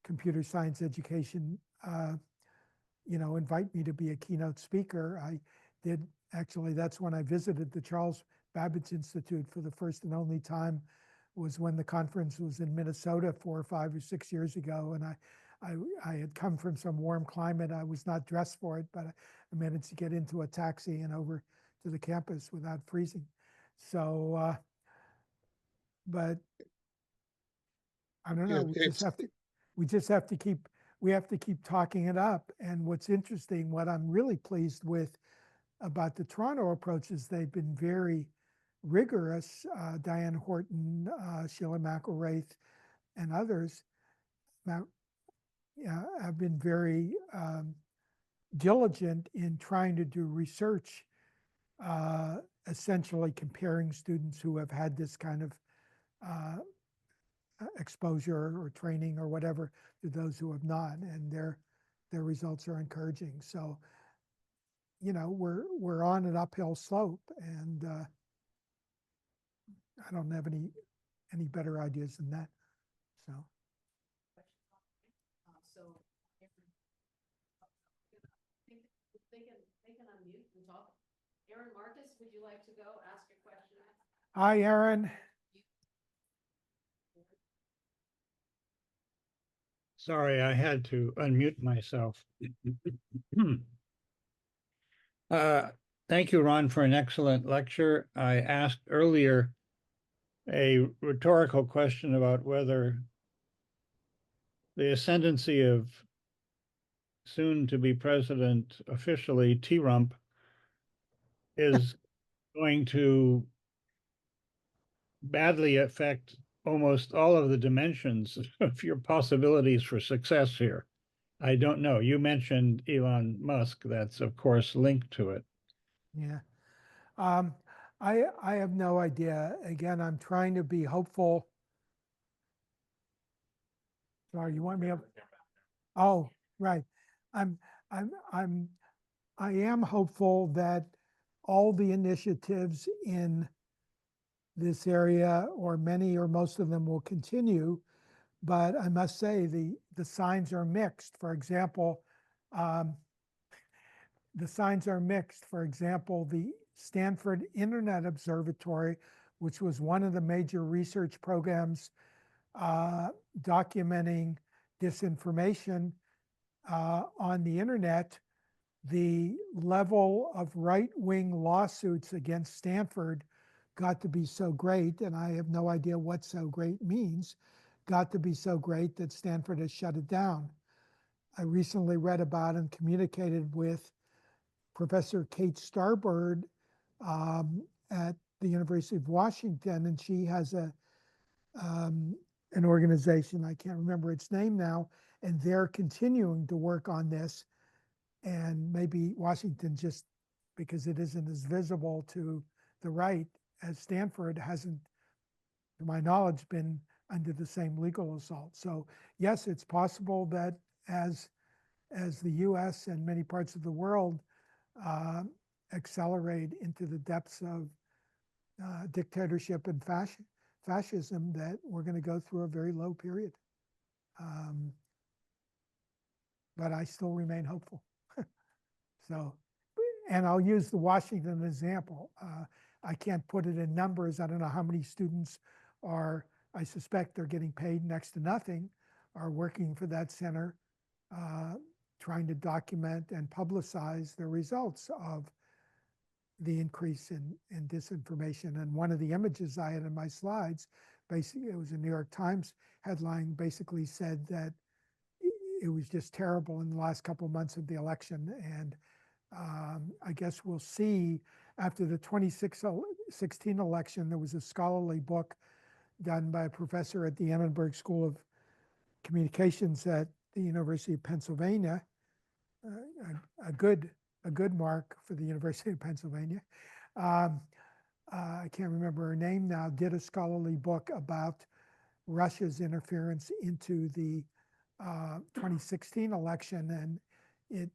computer science education, invite me to be a keynote speaker. I did, actually, that's when I visited the Charles Babbage Institute for the first and only time, was when the conference was in Minnesota 4 or 5 or 6 years ago. And I had come from some warm climate. I was not dressed for it, but I managed to get into a taxi and over to the campus without freezing. So, but I don't know. We just have to keep talking it up. And what's interesting, what I'm really pleased with about the Toronto approach is they've been very rigorous. Diane Horton, Sheila McElraith, and others have been very diligent in trying to do research, essentially comparing students who have had this kind of exposure or training or whatever to those who have not, and their results are encouraging. So, we're on an uphill slope, and I don't have any better ideas than that. So. They can unmute and talk. Aaron Marcus, would you like to go ask a question? Hi, Aaron. Sorry, I had to unmute myself. Thank you, Ron, for an excellent lecture. I asked earlier a rhetorical question about whether the ascendancy of soon-to-be president, officially T-Rump, is going to badly affect almost all of the dimensions of your possibilities for success here. I don't know. You mentioned Elon Musk. That's, of course, linked to it. Yeah. I have no idea. Again, I'm trying to be hopeful. Sorry, you want me up? Oh, right. I am hopeful that all the initiatives in this area, or many or most of them, will continue. But I must say the signs are mixed. For example, the signs are mixed. For example, the Stanford Internet Observatory, which was one of the major research programs documenting disinformation on the internet, the level of right-wing lawsuits against Stanford got to be so great, and I have no idea what so great means, got to be so great that Stanford has shut it down. I recently read about and communicated with Professor Kate Starbird at the University of Washington, and she has an organization, I can't remember its name now, and they're continuing to work on this. And maybe Washington, just because it isn't as visible to the right as Stanford, hasn't, to my knowledge, been under the same legal assault. So yes, it's possible that as the US and many parts of the world accelerate into the depths of dictatorship and fascism, that we're going to go through a very low period. But I still remain hopeful. So, and I'll use the Washington example. I can't put it in numbers. I don't know how many students are, I suspect they're getting paid next to nothing, are working for that center, trying to document and publicize the results of the increase in disinformation. And one of the images I had in my slides, basically, it was a New York Times headline, basically said that it was just terrible in the last couple of months of the election. And I guess we'll see after the 2016 election, there was a scholarly book done by a professor at the Annenberg School of Communications at the University of Pennsylvania, a good mark for the University of Pennsylvania. I can't remember her name now, did a scholarly book about Russia's interference into the 2016 election, and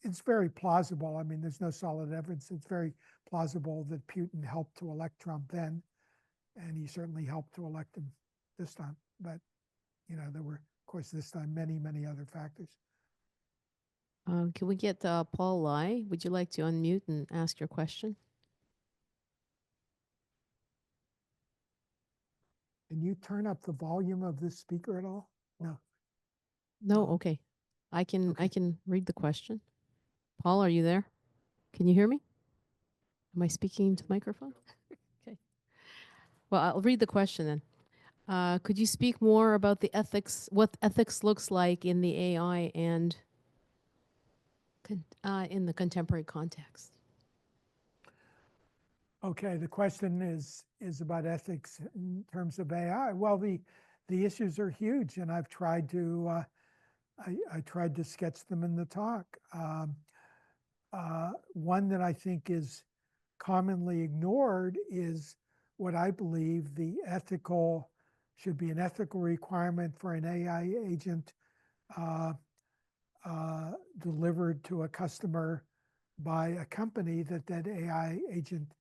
it's very plausible. I mean, there's no solid evidence. It's very plausible that Putin helped to elect Trump then, and he certainly helped to elect him this time. But, you know, there were, of course, this time many other factors. Can we get Paul Lai? Would you like to unmute and ask your question? Can you turn up the volume of this speaker at all? No. No, Oh. okay. I can Okay. read the question. Paul, are you there? Can you hear me? Am I speaking to microphone? Okay. Well, I'll read the question then. Could you speak more about the ethics, what ethics looks like in the AI and in the contemporary context? Okay, the question is about ethics in terms of AI. Well, the issues are huge, and I've tried to I tried to sketch them in the talk. One that I think is commonly ignored is what I believe should be an ethical requirement for an AI agent delivered to a customer by a company that AI agent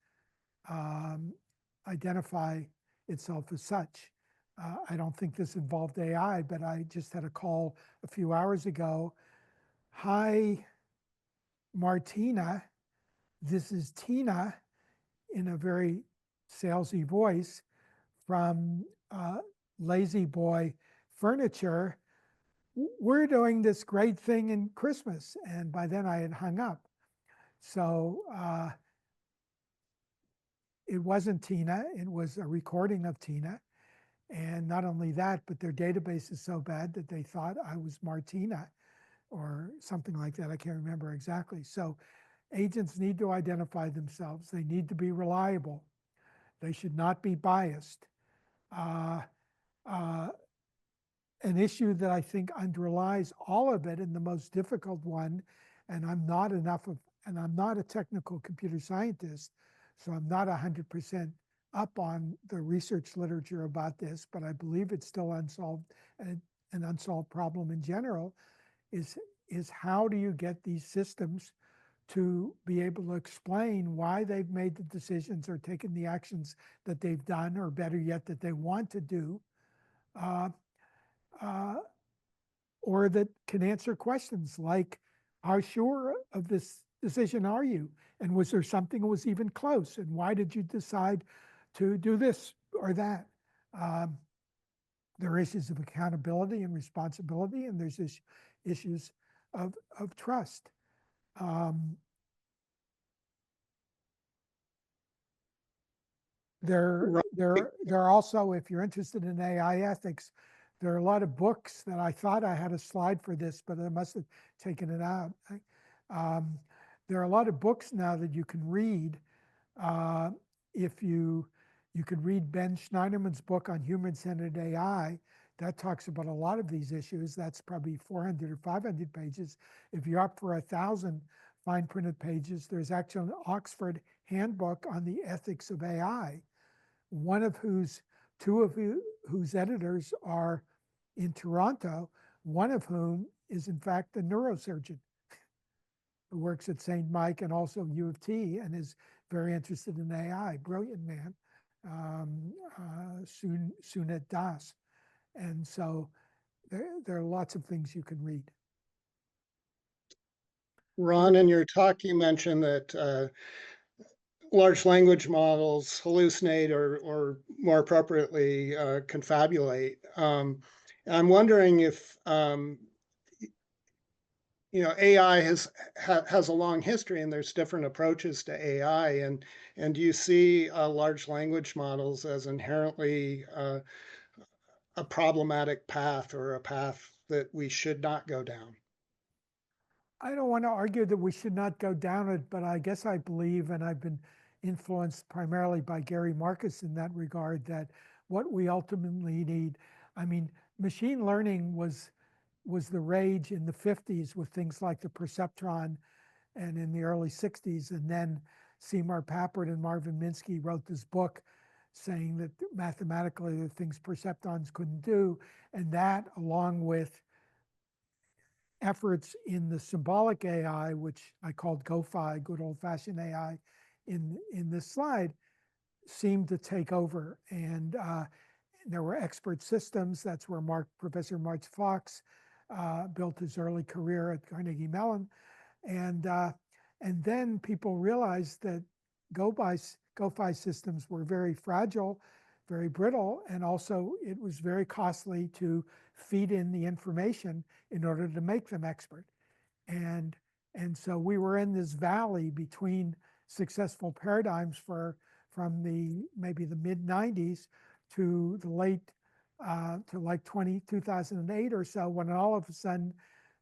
identify itself as such. I don't think this involved AI, but I just had a call a few hours ago. Hi, Martina. This is Tina, in a very salesy voice, from Lazy Boy Furniture. We're doing this great thing in Christmas. And by then I had hung up. So it wasn't Tina, it was a recording of Tina. And not only that, but their database is so bad that they thought I was Martina or something like that. I can't remember exactly. So agents need to identify themselves. They need to be reliable. They should not be biased. An issue that I think underlies all of it, and the most difficult one, and I'm not a technical computer scientist, so I'm not 100% up on the research literature about this, but I believe it's still unsolved, an unsolved problem in general, is how do you get these systems to be able to explain why they've made the decisions or taken the actions that they've done, or better yet, that they want to do, or that can answer questions like, how sure of this decision are you? And was there something that was even close? And why did you decide to do this or that? There are issues of accountability and responsibility, and there's issues of trust. There, Right. there are also, if you're interested in AI ethics, there are a lot of books that I thought I had a slide for this, but I must have taken it out. There are a lot of books now that you can read. Uh, if you could read Ben Schneiderman's book on human-centered AI. That talks about a lot of these issues. That's probably 400 or 500 pages. If you're up for 1,000 fine printed pages, there's actually an Oxford handbook on the ethics of AI, two of whose editors are in Toronto, one of whom is in fact a neurosurgeon who works at St. Mike and also U of T and is very interested in AI, brilliant man, Sunit Das. And so there are lots of things you can read. Ron, in your talk, you mentioned that large language models hallucinate or more appropriately, confabulate. I'm wondering if AI has a long history, and there's different approaches to AI, and do you see large language models as inherently a problematic path or a path that we should not go down? I don't want to argue that we should not go down it, but I guess I believe, and I've been influenced primarily by Gary Marcus in that regard, that what we ultimately need, I mean, machine learning was the rage in the 50s with things like the perceptron and in the early 60s. And then Seymour Papert and Marvin Minsky wrote this book saying that mathematically the things perceptrons couldn't do. And that, along with efforts in the symbolic AI, which I called GoFi, good old-fashioned AI, in this slide, seemed to take over. And there were expert systems. That's where Professor Mark Fox built his early career at Carnegie Mellon. And then people realized that GoFi systems were very fragile, very brittle, and also it was very costly to feed in the information in order to make them expert. And so we were in this valley between successful paradigms from maybe the mid 90s to the late to like 2008 or so, when all of a sudden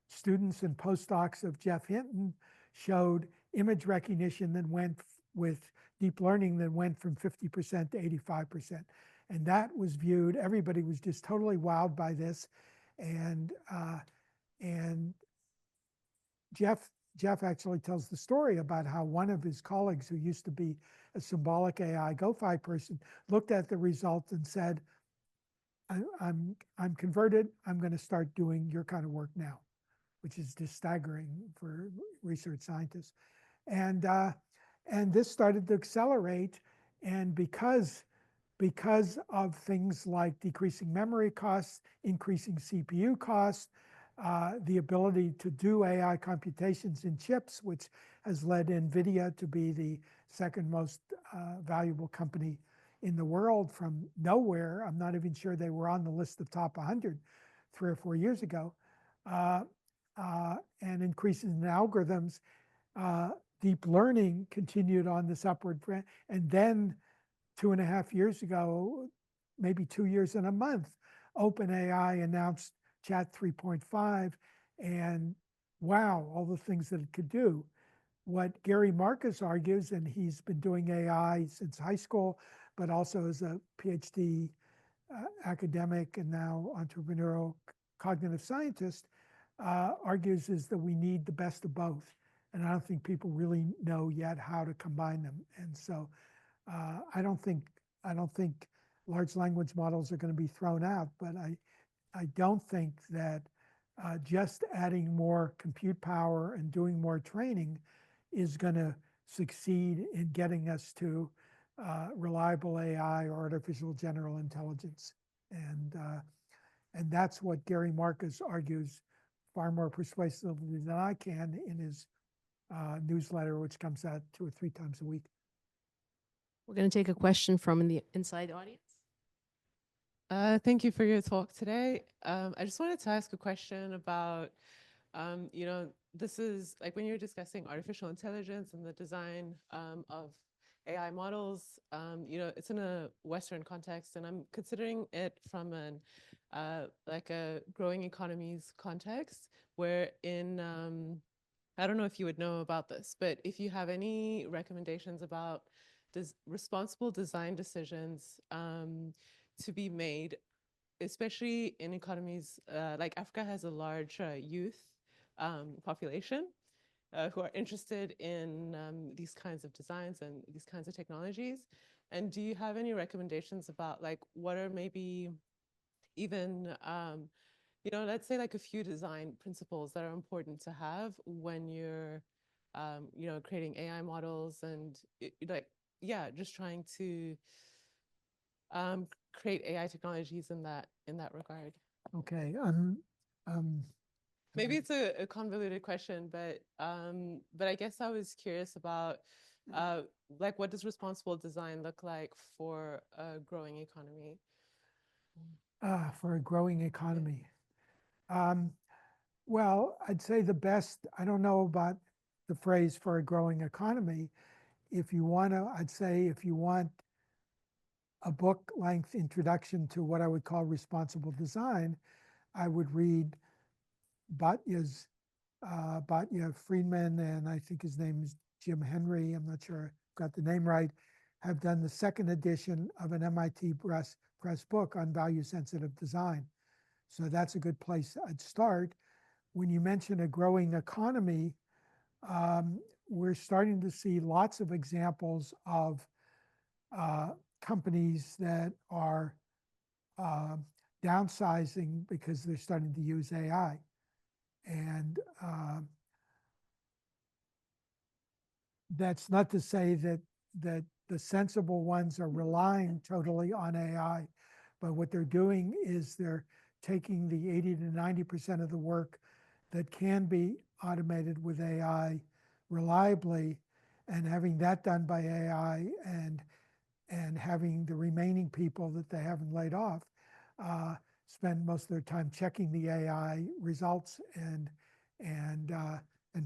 students and postdocs of Jeff Hinton showed image recognition that went with deep learning that went from 50% to 85%. And that was viewed, everybody was just totally wowed by this. And Jeff actually tells the story about how one of his colleagues, who used to be a symbolic AI GoFi person, looked at the results and said, I'm converted, I'm going to start doing your kind of work now, which is just staggering for research scientists. And this started to accelerate. And because of things like decreasing memory costs, increasing CPU costs, the ability to do AI computations in chips, which has led NVIDIA to be the second most valuable company in the world from nowhere. I'm not even sure they were on the list of top 100 3 or 4 years ago. And increases in algorithms, deep learning continued on this upward trend. And then 2.5 years ago, maybe 2 years and a month, OpenAI announced Chat 3.5, and wow, all the things that it could do. What Gary Marcus argues, and he's been doing AI since high school, but also as a PhD academic and now entrepreneurial cognitive scientist, argues is that we need the best of both. And I don't think people really know yet how to combine them. And so I don't think large language models are going to be thrown out, but I don't think that just adding more compute power and doing more training is going to succeed in getting us to reliable AI or artificial general intelligence. And that's what Gary Marcus argues far more persuasively than I can in his newsletter, which comes out 2 or 3 times a week. We're going to take a question from the inside audience. Thank you for your talk today. I just wanted to ask a question about, this is like when you're discussing artificial intelligence and the design of AI models. It's in a Western context, and I'm considering it from an like a growing economies context, where in I don't know if you would know about this, but if you have any recommendations about responsible design decisions to be made, especially in economies like Africa has a large youth population who are interested in these kinds of designs and these kinds of technologies. And do you have any recommendations about like what are maybe even let's say like a few design principles that are important to have when you're creating AI models and just trying to create AI technologies in that regard. Okay, Maybe it's a convoluted question, but I guess I was curious about like what does responsible design look like for a growing economy? for a growing economy. Well, I'd say the best, I don't know about the phrase for a growing economy. If you want to, I'd say if you want a book length introduction to what I would call responsible design, I would read Batya's Batya Friedman, and I think his name is Jim Henry, I'm not sure I got the name right, have done the second edition of an MIT press book on value-sensitive design. So that's a good place I'd start. When you mention a growing economy, we're starting to see lots of examples of companies that are downsizing because they're starting to use AI. And that's not to say that the sensible ones are relying totally on AI, but what they're doing is they're taking the 80 to 90% of the work that can be automated with AI reliably and having that done by AI and having the remaining people that they haven't laid off spend most of their time checking the AI results and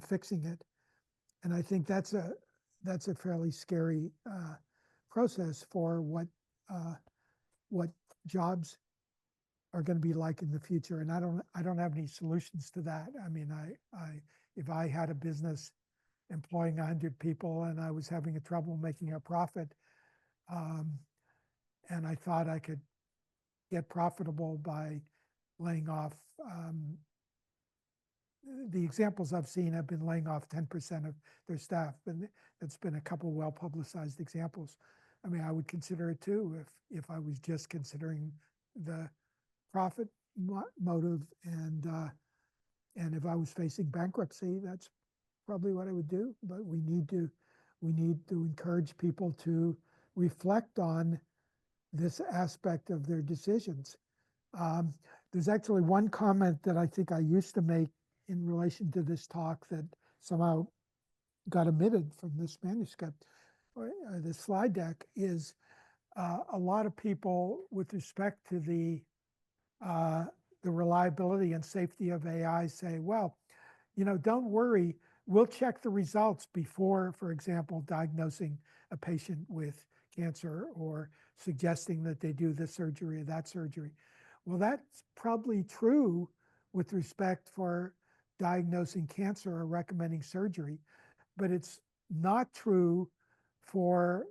fixing it. And I think that's a fairly scary process for what jobs are going to be like in the future. And I don't have any solutions to that. I mean, if I had a business employing 100 people and I was having a trouble making a profit, and I thought I could get profitable by laying off. The examples I've seen have been laying off 10% of their staff, and it's been a couple well-publicized examples. I mean, I would consider it too if I was just considering the profit motive, and if I was facing bankruptcy, that's probably what I would do. But we need to encourage people to reflect on this aspect of their decisions. There's actually one comment that I think I used to make in relation to this talk that somehow got omitted from this manuscript, or this slide deck, is a lot of people with respect to the reliability and safety of AI say, well, don't worry, we'll check the results before, for example, diagnosing a patient with cancer or suggesting that they do this surgery or that surgery. Well, that's probably true with respect for diagnosing cancer or recommending surgery, but it's not true for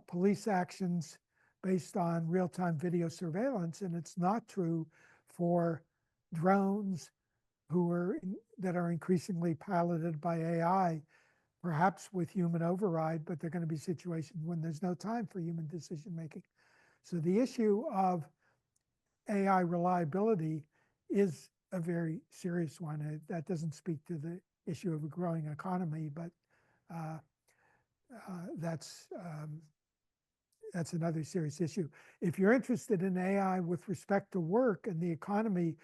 police actions based on real-time video surveillance, and it's not true for drones that are increasingly piloted by AI, perhaps with human override, but there are going to be situations when there's no time for human decision making. So the issue of AI reliability is a very serious one. That doesn't speak to the issue of a growing economy, but that's another serious issue. If you're interested in AI with respect to work and the economy,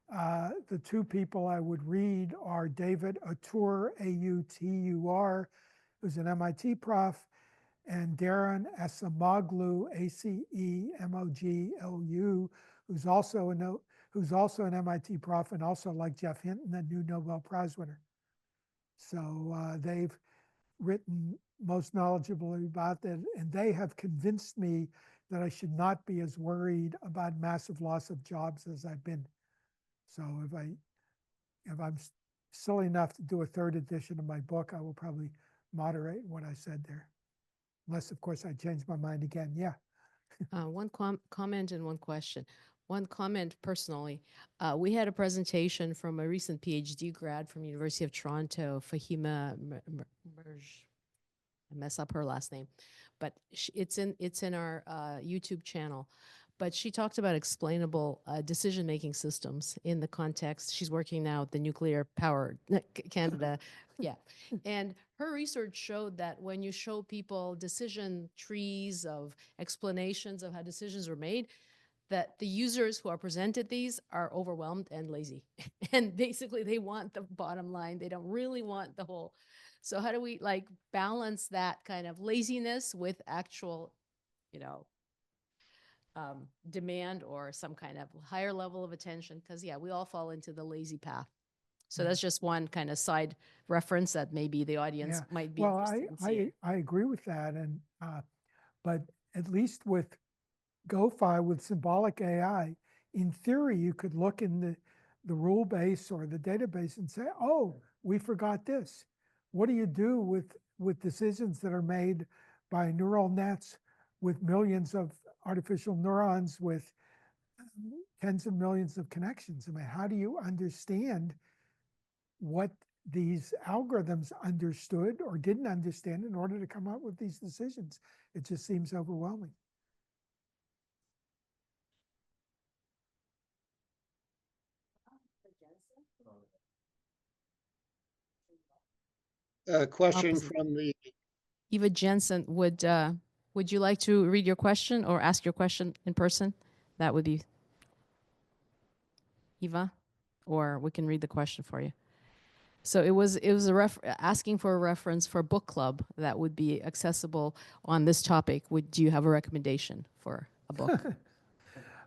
the two people I would read are David Autur, A-U-T-U-R, who's an MIT prof, and Darren Acemoglu, A-C-E-M-O-G-L-U, who's also an MIT prof and also, like Jeff Hinton, a new Nobel Prize winner. So they've written most knowledgeable about that, and they have convinced me that I should not be as worried about massive loss of jobs as I've been. So if I'm silly enough to do a third edition of my book, I will probably moderate what I said there. Unless, of course, I change my mind again. Yeah. One comment and one question. One comment personally. We had a presentation from a recent PhD grad from University of Toronto, Fahima Merj. I mess up her last name, but it's in our YouTube channel. But she talked about explainable decision-making systems in the context. She's working now at the Nuclear Power Canada. Yeah. And her research showed that when you show people decision trees of explanations of how decisions were made, that the users who are presented these are overwhelmed and lazy. And basically they want the bottom line. They don't really want the whole. So how do we like balance that kind of laziness with actual, you know, demand or some kind of higher level of attention? Because yeah, we all fall into the lazy path. So that's just one kind of side reference that maybe the audience might be well, interested in seeing. I agree with that, and but at least with GoFi with symbolic AI, in theory, you could look in the rule base or the database and say, oh, we forgot this. What do you do with decisions that are made by neural nets with millions of artificial neurons with tens of millions of connections? I mean, how do you understand what these algorithms understood or didn't understand in order to come up with these decisions? It just seems overwhelming. A question Opposite. from the, Eva Jensen, would you like to read your question or ask your question in person? That would be Eva, or we can read the question for you. So it was asking for a reference for a book club that would be accessible on this topic. Do you have a recommendation for a book?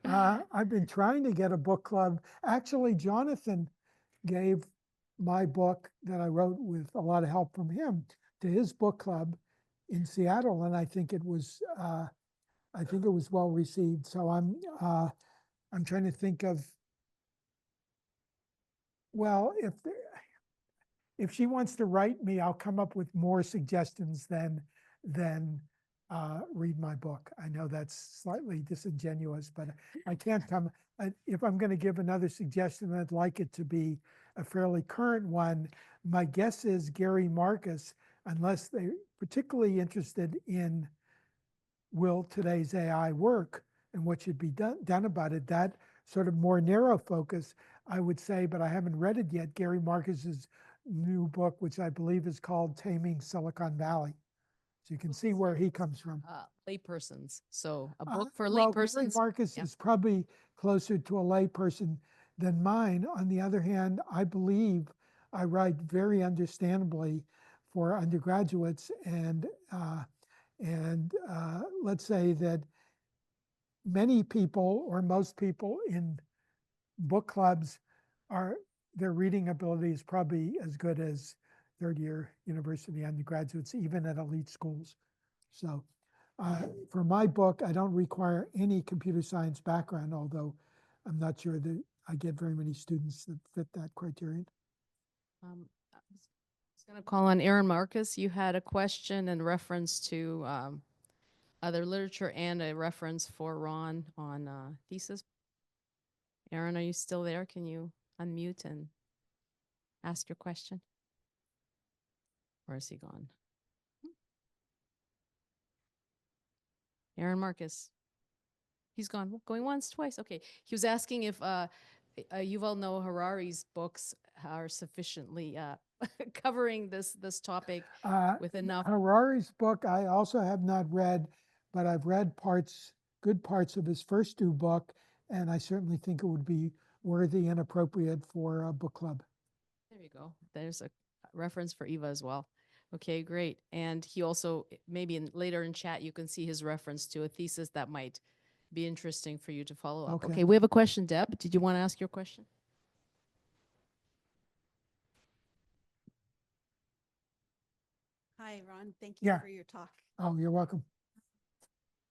I've been trying to get a book club. Actually, Jonathan gave my book that I wrote with a lot of help from him to his book club in Seattle, and I think it was well received. So I'm trying to think of, well, if she wants to write me, I'll come up with more suggestions than read my book. I know that's slightly disingenuous, but I can't come. If I'm going to give another suggestion, I'd like it to be a fairly current one. My guess is Gary Marcus, unless they're particularly interested in will today's AI work and what should be done about it, that sort of more narrow focus, I would say, but I haven't read it yet, Gary Marcus's new book, which I believe is called Taming Silicon Valley. So you can see where he comes from. Laypersons. So a book for Well, Gary laypersons. Marcus is probably closer to a layperson than mine. On the other hand, I believe I write very understandably for undergraduates, and let's say that many people or most people in book clubs their reading ability is probably as good as third-year university undergraduates, even at elite schools. So for my book, I don't require any computer science background, although I'm not sure that I get very many students that fit that criterion. I was going to call on Aaron Marcus. You had a question in reference to other literature and a reference for Ron on thesis. Aaron, are you still there? Can you unmute and ask your question? Or is he gone? Aaron Marcus. He's gone. Going once, twice. Okay. He was asking if Yuval Noah Harari's books are sufficiently covering this topic with enough. Harari's book I also have not read, but I've read good parts of his first two book, and I certainly think it would be worthy and appropriate for a book club. There you go. There's a reference for Eva as well. Okay, great. And he also, maybe later in chat, you can see his reference to a thesis that might be interesting for you to follow up. Okay, we have a question, Deb. Did you want to ask your question? Hi, Ron. Thank you Yeah. for your talk. Oh, you're welcome.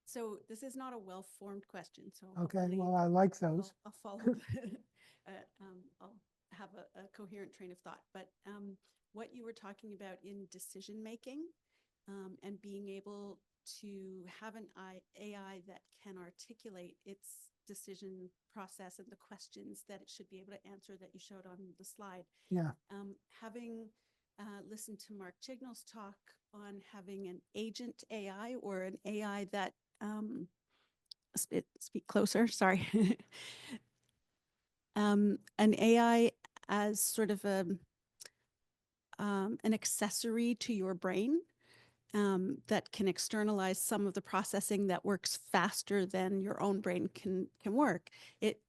So this is not a well-formed question, so Okay, hopefully well, I like those. I'll follow. I'll have a coherent train of thought. But what you were talking about in decision making and being able to have an AI that can articulate its decision process and the questions that it should be able to answer that you showed on the slide. Yeah. Having listened to Mark Chignall's talk on having an agent AI or an AI that speak closer, sorry. An AI as sort of an accessory to your brain that can externalize some of the processing that works faster than your own brain can work. It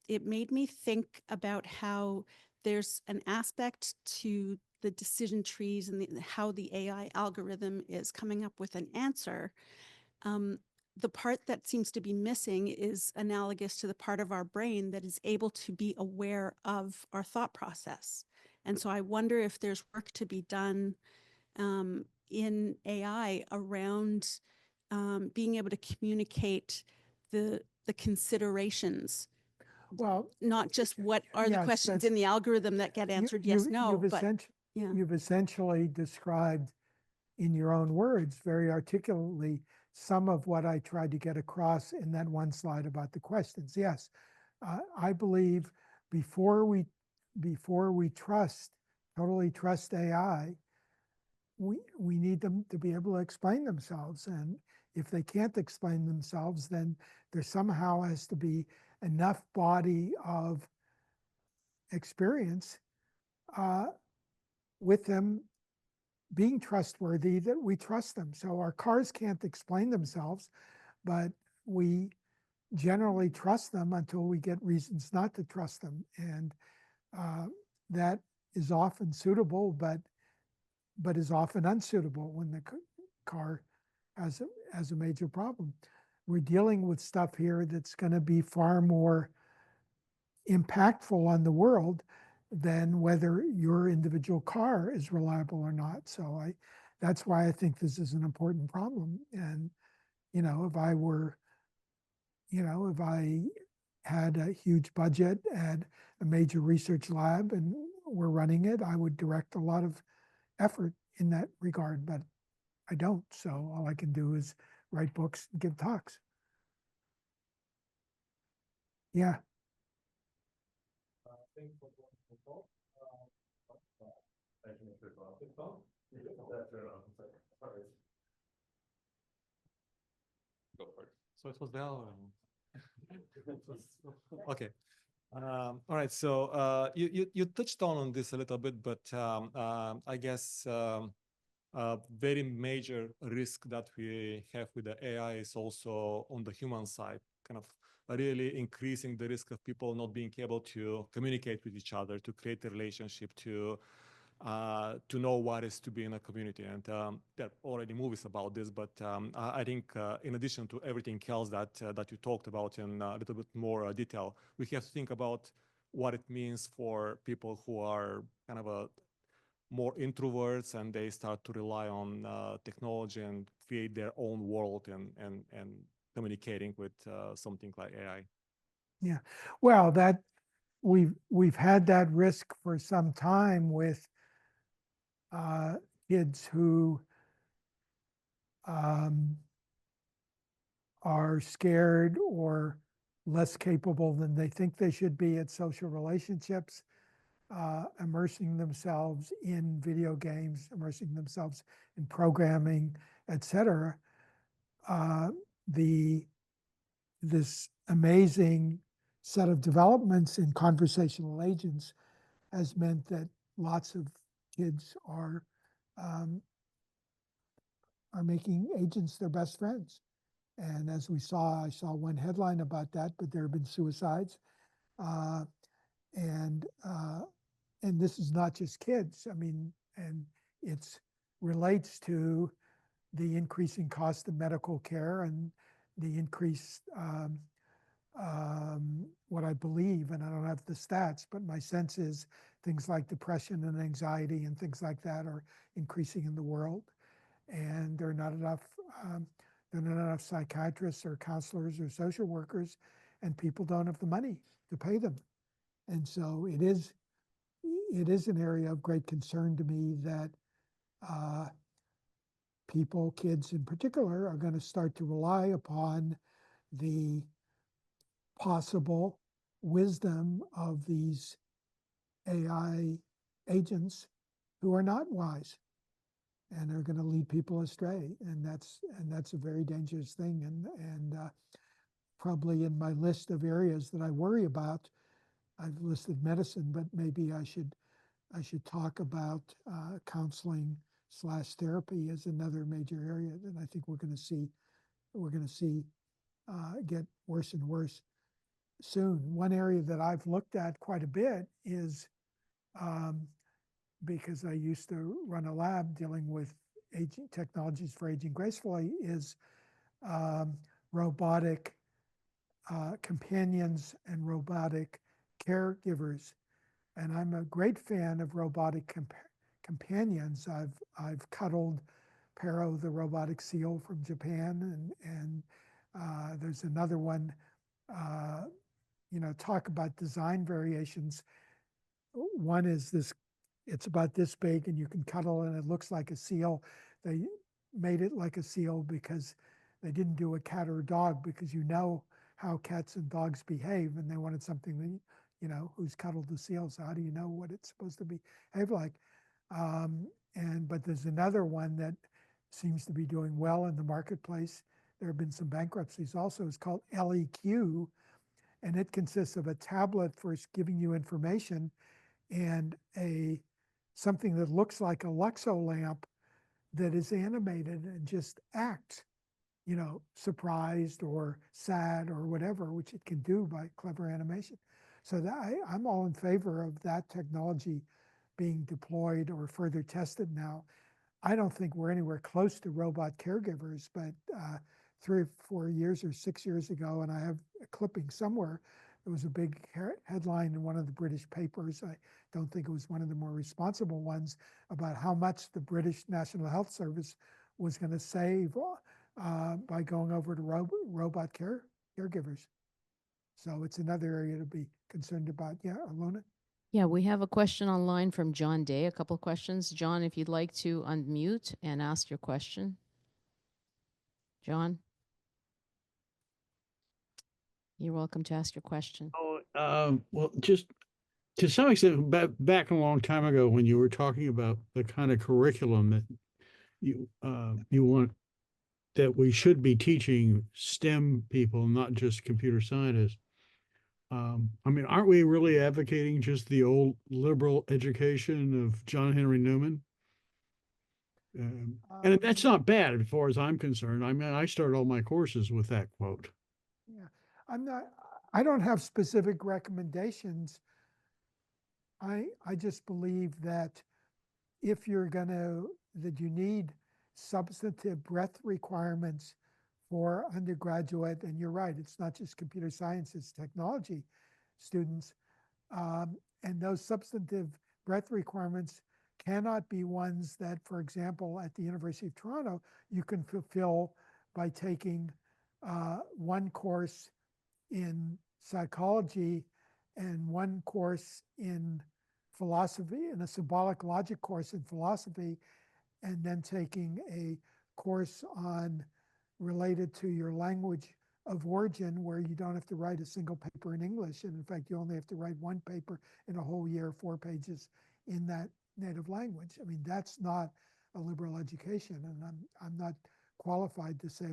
made me think about how there's an aspect to the decision trees and how the AI algorithm is coming up with an answer. The part that seems to be missing is analogous to the part of our brain that is able to be aware of our thought process. And so I wonder if there's work to be done in AI around being able to communicate the considerations. Well, Not just what are the yes, questions that's- in the algorithm that get answered yes, no, but yeah. You've essentially described in your own words very articulately some of what I tried to get across in that one slide about the questions. Yes, I believe before we totally trust AI, we need them to be able to explain themselves. And if they can't explain themselves, then there somehow has to be enough body of experience with them being trustworthy that we trust them. So our cars can't explain themselves, but we generally trust them until we get reasons not to trust them. And that is often suitable, but is often unsuitable when the car has a major problem. We're dealing with stuff here that's going to be far more impactful on the world than whether your individual car is reliable or not. So that's why I think this is an important problem. And, if I had a huge budget and a major research lab and we're running it, I would direct a lot of effort in that regard, but I don't. So all I can do is write books and give talks. Yeah. Go for it. So it was Val. Okay. All right. So you touched on this a little bit, but I guess a very major risk that we have with the AI is also on the human side, kind of really increasing the risk of people not being able to communicate with each other, to create a relationship, to know what is to be in a community. And there are already movies about this, but I think in addition to everything else that you talked about in a little bit more detail, we have to think about what it means for people who are kind of more introverts and they start to rely on technology and create their own world and communicating with something like AI. Yeah. Well, that we've had that risk for some time with kids who are scared or less capable than they think they should be at social relationships, immersing themselves in video games, immersing themselves in programming, etc. This amazing set of developments in conversational agents has meant that lots of kids are making agents their best friends. And as I saw one headline about that, but there have been suicides. And this is not just kids. I mean, and it relates to the increasing cost of medical care and the increased, what I believe, and I don't have the stats, but my sense is things like depression and anxiety and things like that are increasing in the world. And there are not enough psychiatrists or counselors or social workers, and people don't have the money to pay them. And so it is an area of great concern to me that people, kids in particular, are going to start to rely upon the possible wisdom of these AI agents who are not wise and are going to lead people astray. And that's a very dangerous thing. And probably in my list of areas that I worry about, I've listed medicine, but maybe I should talk about counseling / therapy as another major area that I think we're going to see get worse and worse soon. One area that I've looked at quite a bit is because I used to run a lab dealing with aging technologies for aging gracefully, is robotic companions and robotic caregivers. And I'm a great fan of robotic companions. I've cuddled Pero, the robotic seal from Japan, and there's another one. Talk about design variations. One is this, it's about this big and you can cuddle and it looks like a seal. They made it like a seal because they didn't do a cat or a dog, because you know how cats and dogs behave, and they wanted something that, who's cuddled the seal. So how do you know what it's supposed to behave like? But there's another one that seems to be doing well in the marketplace. There have been some bankruptcies also. It's called LEQ, and it consists of a tablet for giving you information and something that looks like a Luxo lamp that is animated and just acts, surprised or sad or whatever, which it can do by clever animation. So I'm all in favor of that technology being deployed or further tested now. I don't think we're anywhere close to robot caregivers, but 3 or 4 years or 6 years ago, and I have a clipping somewhere, there was a big headline in one of the British papers. I don't think it was one of the more responsible ones, about how much the British National Health Service was going to save by going over to robot caregivers. So it's another area to be concerned about. Yeah, Alona? Yeah, we have a question online from John Day, a couple of questions. John, if you'd like to unmute and ask your question. John? You're welcome to ask your question. Well, just to some extent, back a long time ago, when you were talking about the kind of curriculum that you want, that we should be teaching STEM people, not just computer scientists. Aren't we really advocating just the old liberal education of John Henry Newman? And that's not bad as far as I'm concerned. I started all my courses with that quote. Yeah, I don't have specific recommendations. I just believe that if you're that you need substantive breadth requirements for undergraduate, and you're right, it's not just computer science, it's technology students. And those substantive breadth requirements cannot be ones that, for example, at the University of Toronto, you can fulfill by taking one course in psychology and one course in philosophy, and a symbolic logic course in philosophy, and then taking a course related to your language of origin, where you don't have to write a single paper in English. And in fact, you only have to write one paper in a whole year, 4 pages in that native language. I mean, that's not a liberal education, and I'm not qualified to say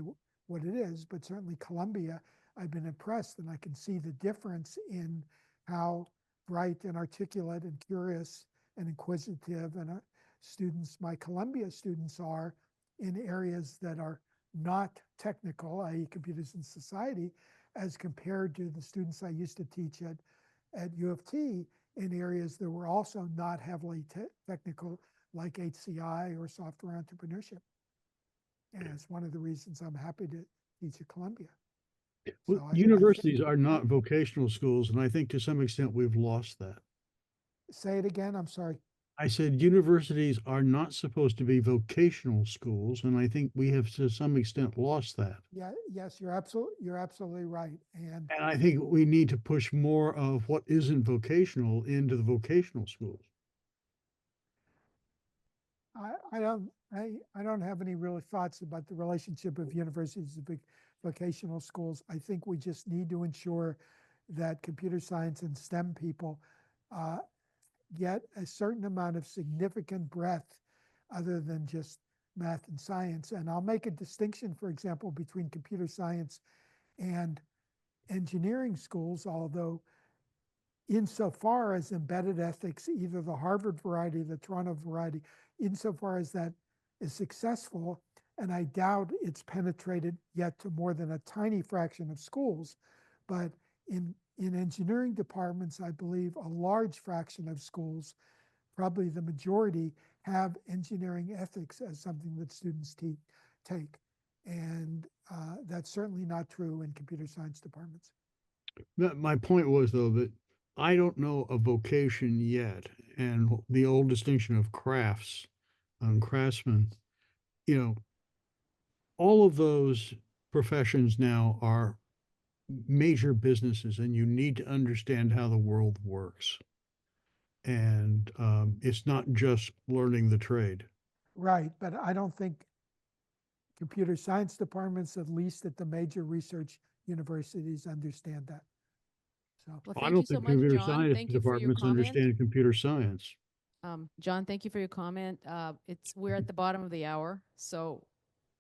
what it is, but certainly Columbia, I've been impressed, and I can see the difference in how bright and articulate and curious and inquisitive and my Columbia students are in areas that are not technical, i.e. computers and society, as compared to the students I used to teach at U of T in areas that were also not heavily technical, like HCI or software entrepreneurship. And it's one of the reasons I'm happy to teach at Columbia. Well, So universities are not vocational schools, and I think to some extent we've lost that. Say it again, I'm sorry. I said universities are not supposed to be vocational schools, and I think we have to some extent lost that. Yeah, yes, you're absolutely right. And And I think we need to push more of what isn't vocational into the vocational schools. I don't have any real thoughts about the relationship of universities and vocational schools. I think we just need to ensure that computer science and STEM people uh, get a certain amount of significant breadth other than just math and science. And I'll make a distinction, for example, between computer science and engineering schools, although insofar as embedded ethics, either the Harvard variety or the Toronto variety, insofar as that is successful, and I doubt it's penetrated yet to more than a tiny fraction of schools, but in engineering departments, I believe a large fraction of schools, probably the majority, have engineering ethics as something that students take. And that's certainly not true in computer science departments. My point was, though, that I don't know a vocation yet, and the old distinction of crafts, craftsmen, you know, all of those professions now are major businesses, and you need to understand how the world works. And it's not just learning the trade. Right, but I don't think computer science departments, at least at the major research universities, understand that. So Well, I thank you don't so think much, computer John. science Thank you for your departments comment. understand computer science. John, thank you for your comment. We're at the bottom of the hour, so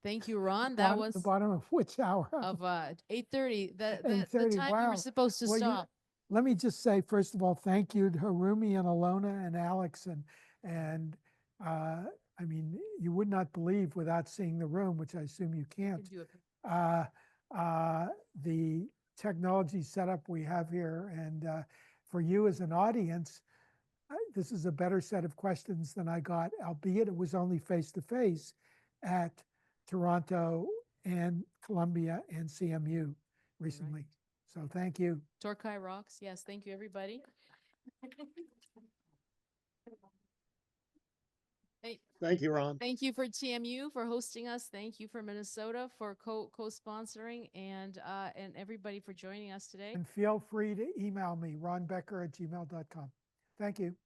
thank you, Ron. That was the bottom of which hour? of 8:30. The 8:30, time you were wow. supposed to Well, stop. let me just say, first of all, thank you to Harumi and Alona and Alex and I mean, you would not believe without seeing the room, which I assume you You can't. can do it. The technology setup we have here, and for you as an audience, this is a better set of questions than I got, albeit it was only face-to-face at Toronto and Columbia and CMU recently. So thank you. Torquay rocks. Yes, thank you, everybody. Hey, Thank you, Ron. thank you for TMU for hosting us. Thank you for Minnesota for co-sponsoring and everybody for joining us today. And feel free to email me, ronbecker@gmail.com. Thank you.